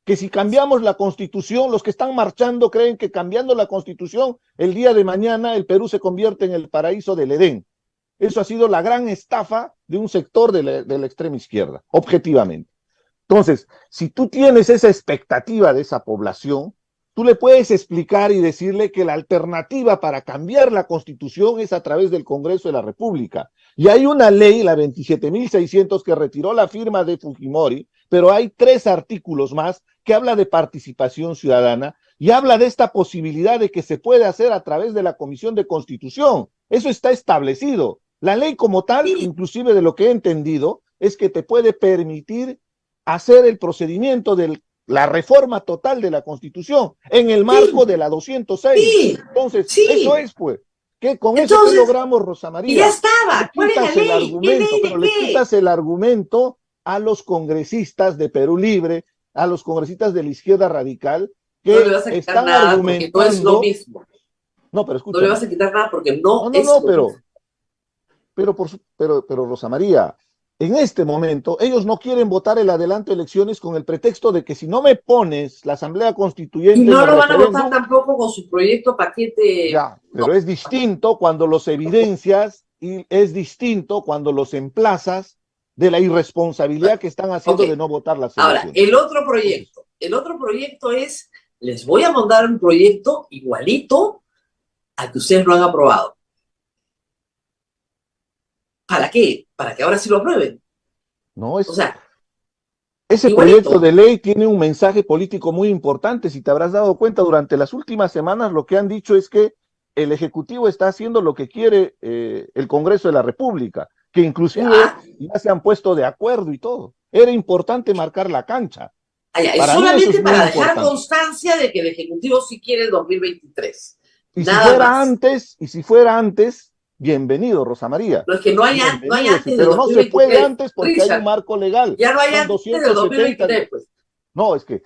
que si cambiamos la Constitución, los que están marchando creen que cambiando la Constitución, el día de mañana el Perú se convierte en el paraíso del Edén. Eso ha sido la gran estafa de un sector de la extrema izquierda, objetivamente. Entonces, si tú tienes esa expectativa de esa población, tú le puedes explicar y decirle que la alternativa para cambiar la Constitución es a través del Congreso de la República. Y hay una ley, la 27.600, que retiró la firma de Fujimori, pero hay 3 artículos más que habla de participación ciudadana y habla de esta posibilidad de que se puede hacer a través de la Comisión de Constitución. Eso está establecido. La ley como tal, inclusive de lo que he entendido, es que te puede permitir hacer el procedimiento de la reforma total de la Constitución en el marco de la 206. Entonces, eso es, pues. ¿Qué, con eso qué logramos, Rosa María? Y ya estaba. ¿Cuál es la ley? Pero le quitas el argumento a los congresistas de Perú Libre, a los congresistas de la izquierda radical, que no le vas a quitar están nada argumentando. No es lo mismo. No, pero escucha. No le vas a quitar nada porque no es lo mismo. Pero Rosa María, en este momento ellos no quieren votar el adelanto de elecciones con el pretexto de que si no me pones la Asamblea Constituyente... Y no lo van a votar tampoco con su proyecto paquete... Ya, pero es distinto cuando los evidencias y es distinto cuando los emplazas de la irresponsabilidad que están haciendo de no votar las elecciones. Ahora, el otro proyecto es, les voy a mandar un proyecto igualito al que ustedes no han aprobado. ¿Para qué? Para que ahora sí lo aprueben. No, o sea, ese igualito. Proyecto de ley tiene un mensaje político muy importante. Si te habrás dado cuenta, durante las últimas semanas lo que han dicho es que el Ejecutivo está haciendo lo que quiere el Congreso de la República, que inclusive ya se han puesto de acuerdo y todo. Era importante marcar la cancha. Es solamente para dejar constancia de que el Ejecutivo sí quiere el 2023. Y si fuera antes, bienvenido, Rosa María. No es que no hay antes pero no se puede antes porque hay un marco legal. Ya no hay antes del 2023, pues. No, es que,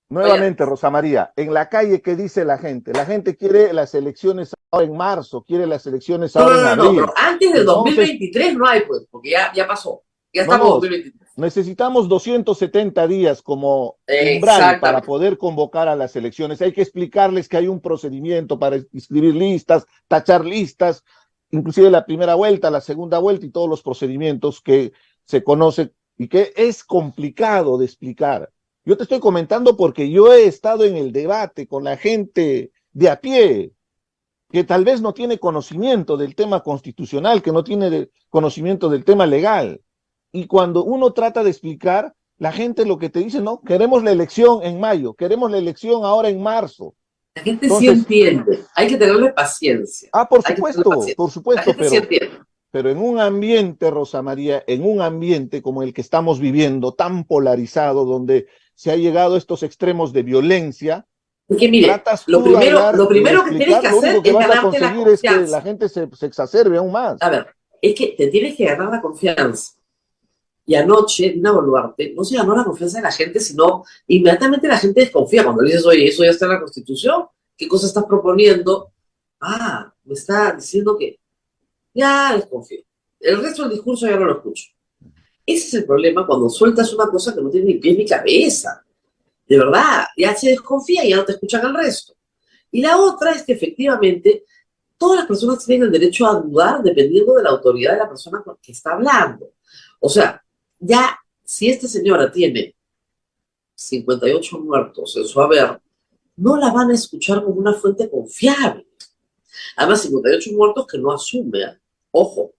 nuevamente, Rosa María, en la calle, ¿qué dice la gente? La gente quiere las elecciones ahora en marzo, quiere las elecciones ahora en abril. No, pero antes del 2023 no hay, pues, porque ya pasó. Ya estamos en 2023. Necesitamos 270 días como umbral para poder convocar a las elecciones. Hay que explicarles que hay un procedimiento para inscribir listas, tachar listas, inclusive la primera vuelta, la segunda vuelta y todos los procedimientos que se conocen y que es complicado de explicar. Yo te estoy comentando porque yo he estado en el debate con la gente de a pie, que tal vez no tiene conocimiento del tema constitucional, que no tiene conocimiento del tema legal. Y cuando uno trata de explicar, la gente lo que te dice, no, queremos la elección en mayo, queremos la elección ahora en marzo. La gente sí entiende, hay que tenerle paciencia. Por supuesto, pero, pero en un ambiente, Rosa María, en un ambiente como el que estamos viviendo, tan polarizado, donde se ha llegado a estos extremos de violencia, porque mire, lo primero que tienes que hacer es ganarte la confianza. Es que la gente se exacerbe aún más. A ver, es que te tienes que ganar la confianza. Y anoche, Dina Boluarte no se ganó la confianza de la gente, sino inmediatamente la gente desconfía. Cuando le dices, oye, eso ya está en la Constitución, ¿qué cosa estás proponiendo? Me está diciendo que ya desconfío. El resto del discurso ya no lo escucho. Ese es el problema cuando sueltas una cosa que no tiene ni pies ni cabeza. De verdad, ya se desconfía y ya no te escuchan el resto. Y la otra es que efectivamente todas las personas tienen el derecho a dudar dependiendo de la autoridad de la persona que está hablando. O sea, ya, si esta señora tiene 58 muertos en su haber, no la van a escuchar como una fuente confiable. Además, 58 muertos que no asume. Ojo,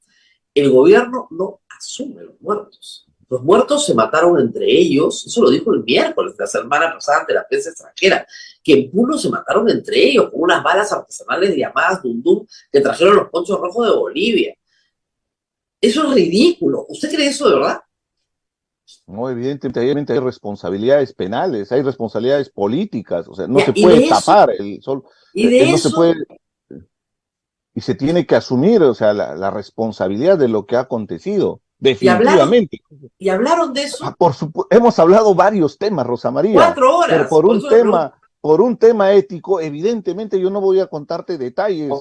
el gobierno no asume los muertos. Los muertos se mataron entre ellos, eso lo dijo el miércoles de la semana pasada ante la prensa extranjera, que en Puno se mataron entre ellos con unas balas artesanales llamadas Dundum que trajeron los Ponchos Rojos de Bolivia. Eso es ridículo. ¿Usted cree eso de verdad? No, evidentemente hay responsabilidades penales, hay responsabilidades políticas, o sea, no se puede tapar el sol. No se puede, y se tiene que asumir, o sea, la responsabilidad de lo que ha acontecido, definitivamente. ¿Y hablaron de eso? Hemos hablado varios temas, Rosa María. 4 horas. Pero por un tema ético, evidentemente yo no voy a contarte detalles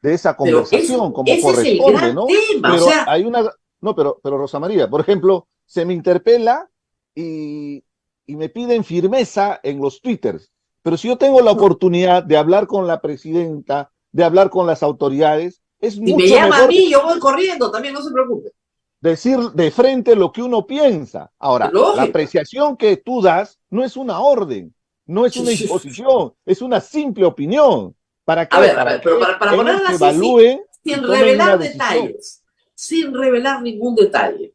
de esa conversación como corresponde, ¿no? Tema, pero hay una... No, pero Rosa María, por ejemplo, se me interpela y me piden firmeza en los twitters. Pero si yo tengo la oportunidad de hablar con la presidenta, de hablar con las autoridades, es mucho mejor. Si me llama a mí, yo voy corriendo también, no se preocupe. Decir de frente lo que uno piensa. Ahora, la apreciación que tú das no es una orden. No es una imposición, es una simple opinión. ¿Para qué? A ver, pero para ellos ponerla así, evalúen y sin tomen una revelar decisión. detalles, sin revelar ningún detalle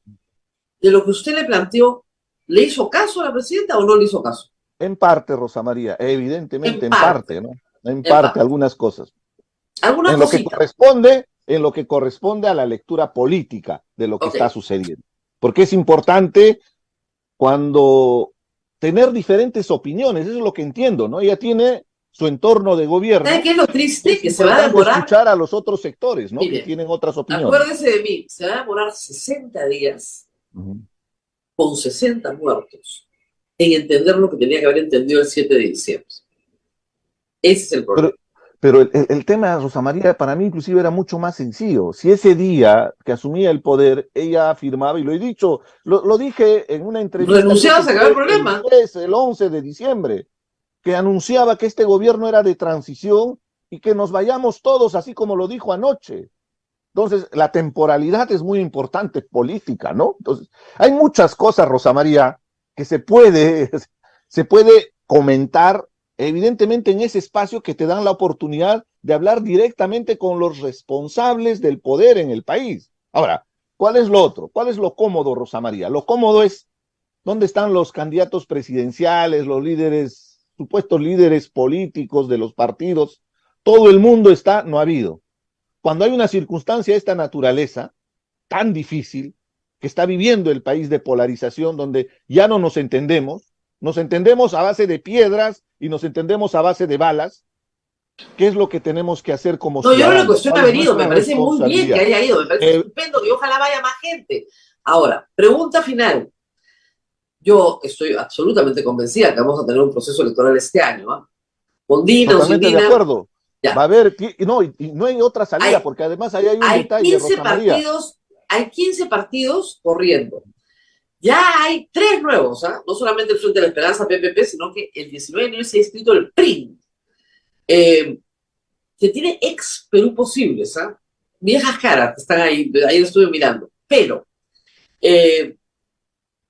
de lo que usted le planteó, ¿le hizo caso a la presidenta o no le hizo caso? En parte, Rosa María, evidentemente En en parte, parte, ¿no? En en parte, parte. algunas cosas. Algunas En lo que cositas. corresponde a la lectura política de lo que Ok. está sucediendo. Porque es importante cuando tener diferentes opiniones, eso es lo que entiendo, ¿no? Ella tiene su entorno de ¿Sabe gobierno, qué es lo triste? es Que se va a importante demorar, escuchar a los otros sectores, ¿no? Que mire, tienen otras opiniones. acuérdese de mí, se va a demorar 60 días Ujú. con 60 muertos en entender lo que tenía que haber entendido el 7 de diciembre. Ese es el Pero, problema. pero el tema, Rosa María, para mí inclusive era mucho más sencillo. Si ese día que asumía el poder, ella afirmaba, y lo he dicho, lo dije en una entrevista, Renunciado, creo se que acabó el fue el problema. 10, el 11 de diciembre, que anunciaba que este gobierno era de transición y que nos vayamos todos, así como lo dijo anoche. Entonces, la temporalidad es muy importante, política, ¿no? Entonces, hay muchas cosas, Rosa María, que se puede comentar, evidentemente, en ese espacio que te dan la oportunidad de hablar directamente con los responsables del poder en el país. Ahora, ¿cuál es lo otro? ¿Cuál es lo cómodo, Rosa María? Lo cómodo es dónde están los candidatos presidenciales, los líderes, supuestos líderes políticos de los partidos. Todo el mundo está, no ha habido. Cuando hay una circunstancia de esta naturaleza, tan difícil, que está viviendo el país de polarización, donde ya no nos entendemos a base de piedras y nos entendemos a base de balas, ¿qué es lo que tenemos que hacer como No, yo no le ciudadanos? cuestiono ¿Cuál es haber ido, me nuestra parece muy bien que responsabilidad? haya ido, me parece estupendo y ojalá vaya más gente. Ahora, pregunta final. Yo estoy absolutamente convencida que vamos a tener un proceso electoral este año, ¿ah? Con Dina o sin Totalmente de Dina, acuerdo. Va a ya. haber, no, y no hay otra salida, Hay, porque además ahí hay un hay detalle, 15 Rosa María. partidos, hay 15 partidos corriendo. Ya hay 3 nuevos, ¿ah? No solamente el Frente de la Esperanza, PPP, sino que el 19 de enero se ha inscrito el PRIN, que tiene ex Perú posibles, ¿ah? Viejas caras que están ahí lo estuve mirando. Pero,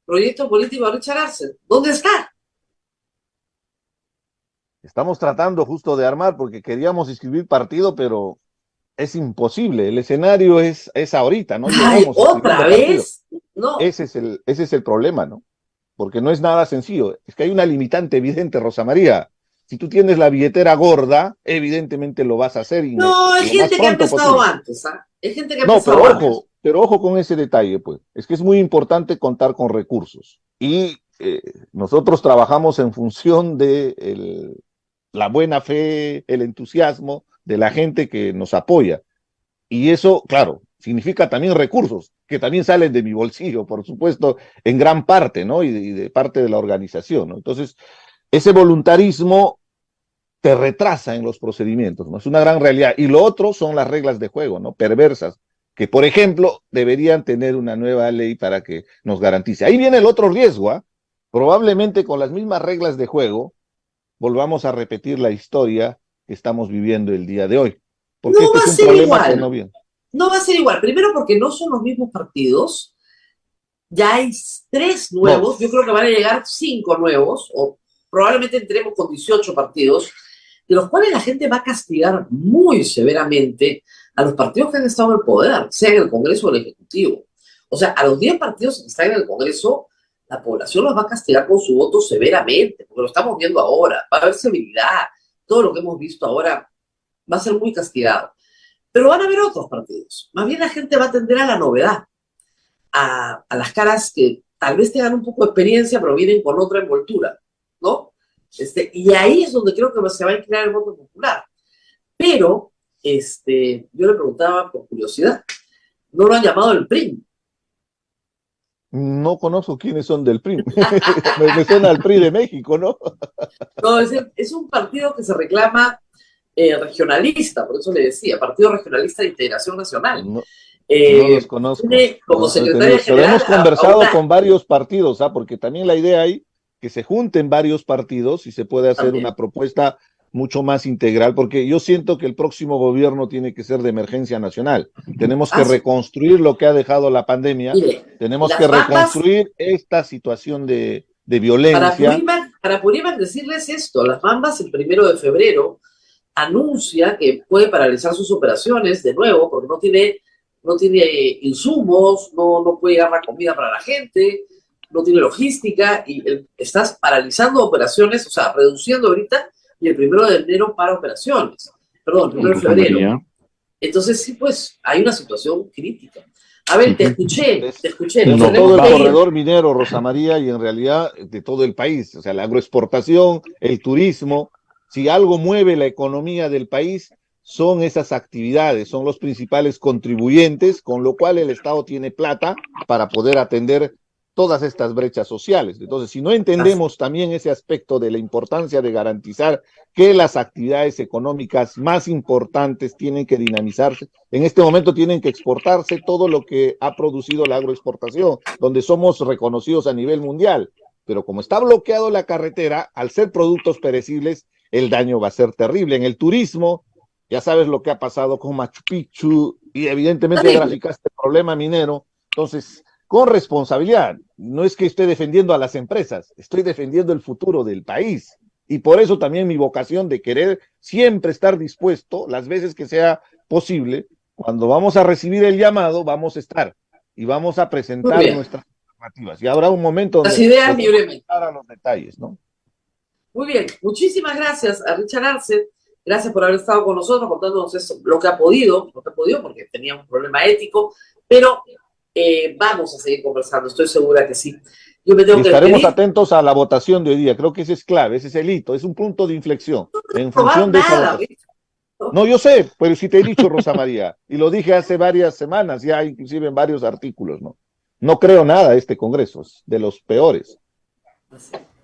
proyecto político de Richard Arce, ¿dónde está? Estamos tratando justo de armar porque queríamos inscribir partido, pero es imposible. El escenario es ahorita, no Ay, llegamos inscribiendo ¿otra partido. vez? No. Ese es el problema, ¿no? Porque no es nada sencillo. Es que hay una limitante evidente, Rosa María. Si tú tienes la billetera gorda, evidentemente lo vas a hacer No, hay lo más gente que ha pronto empezado posible. antes, ¿ah? Hay gente que ha No, empezado antes. pero ojo con ese detalle, pues. Es que es muy importante contar con recursos. Y nosotros trabajamos en función de la buena fe, el entusiasmo de la gente que nos apoya. Y eso, claro, significa también recursos, que también salen de mi bolsillo, por supuesto, en gran parte, ¿no? Y de parte de la organización, ¿no? Entonces, ese voluntarismo te retrasa en los procedimientos, ¿no? Es una gran realidad. Y lo otro son las reglas de juego, ¿no? Perversas, que, por ejemplo, deberían tener una nueva ley para que nos garantice. Ahí viene el otro riesgo, ¿ah? Probablemente con las mismas reglas de juego volvamos a repetir la historia que estamos viviendo el día de hoy. Porque No este va es a un ser problema que no igual. viene. No va a ser igual. Primero porque no son los mismos partidos. Ya hay 3 No, nuevos. Yo creo que van a llegar 5 nuevos. O probablemente entremos con 18 partidos. De los cuales la gente va a castigar muy severamente a los partidos que han estado en el poder, sea en el Congreso o en el Ejecutivo. O sea, a los 10 partidos que están en el Congreso, la población los va a castigar con su voto severamente, porque lo estamos viendo ahora. Va a haber severidad. Todo lo que hemos visto ahora va a ser muy castigado. Pero van a haber otros partidos. Más bien la gente va a tender a la novedad, a las caras que tal vez tengan un poco de experiencia, pero vienen con otra envoltura, ¿no? Y ahí es donde creo que se va a inclinar el voto popular. Pero, yo le preguntaba por curiosidad, ¿no lo han llamado el PRI? no conozco quiénes son del PRI. Me suena al PRI de México, ¿no? No, es un partido que se reclama regionalista, por eso le decía, Partido Regionalista de Integración Nacional. No, no los conozco. Tiene como No he secretaria tenido, pero general hemos conversado una... con varios partidos, ¿ah? Porque también la idea hay que se junten varios partidos y se puede hacer También. una propuesta mucho más integral, porque yo siento que el próximo gobierno tiene que ser de emergencia nacional. Tenemos que reconstruir lo que ha dejado la pandemia, Mire, tenemos las que mapas, reconstruir esta situación de violencia. para Apurímac decirles esto, las Mambas el 1 de febrero anuncia que puede paralizar sus operaciones de nuevo porque no tiene insumos, no puede llegar la comida para la gente, no tiene logística y estás paralizando operaciones, o sea, reduciendo ahorita y el 1 de enero para operaciones. Perdón, 1 de febrero. Entonces sí, pues hay una situación crítica. A ver, te escuché. De todo el corredor minero, Rosa María, y en realidad de todo el país. O sea, la agroexportación, el turismo, si algo mueve la economía del país, son esas actividades, son los principales contribuyentes, con lo cual el Estado tiene plata para poder atender todas estas brechas sociales. Entonces, si no entendemos también ese aspecto de la importancia de garantizar que las actividades económicas más importantes tienen que dinamizarse, en este momento tienen que exportarse todo lo que ha producido la agroexportación, donde somos reconocidos a nivel mundial. Pero como está bloqueado la carretera, al ser productos perecibles, el daño va a ser terrible. En el turismo, ya sabes lo que ha pasado con Machu Picchu y evidentemente graficaste el problema minero. Entonces, con responsabilidad, no es que esté defendiendo a las empresas, estoy defendiendo el futuro del país. Y por eso también mi vocación de querer siempre estar dispuesto, las veces que sea posible, cuando vamos a recibir el llamado, vamos a estar y vamos a presentar nuestras alternativas. Y habrá un momento donde las ideas libremente a los detalles, ¿no? Muy bien, muchísimas gracias a Richard Arce, gracias por haber estado con nosotros contándonos eso, lo que ha podido porque tenía un problema ético, pero vamos a seguir conversando, estoy segura que sí. Yo me tengo que estaremos despedir. atentos a la votación de hoy día, creo que ese es clave, ese es el hito, es un punto de inflexión en función de esa votación. No, yo sé, pero sí te he dicho, Rosa María, y lo dije hace varias semanas, ya inclusive en varios artículos, ¿no? No creo nada a este Congreso, es de los peores.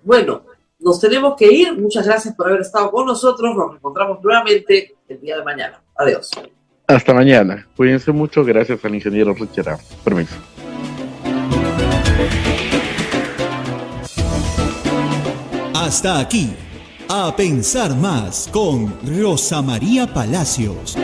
Bueno, nos tenemos que ir, muchas gracias por haber estado con nosotros, nos encontramos nuevamente el día de mañana. Adiós. Hasta mañana. Cuídense mucho. Gracias al ingeniero Richard. Permiso. Hasta aquí, A Pensar Más con Rosa María Palacios.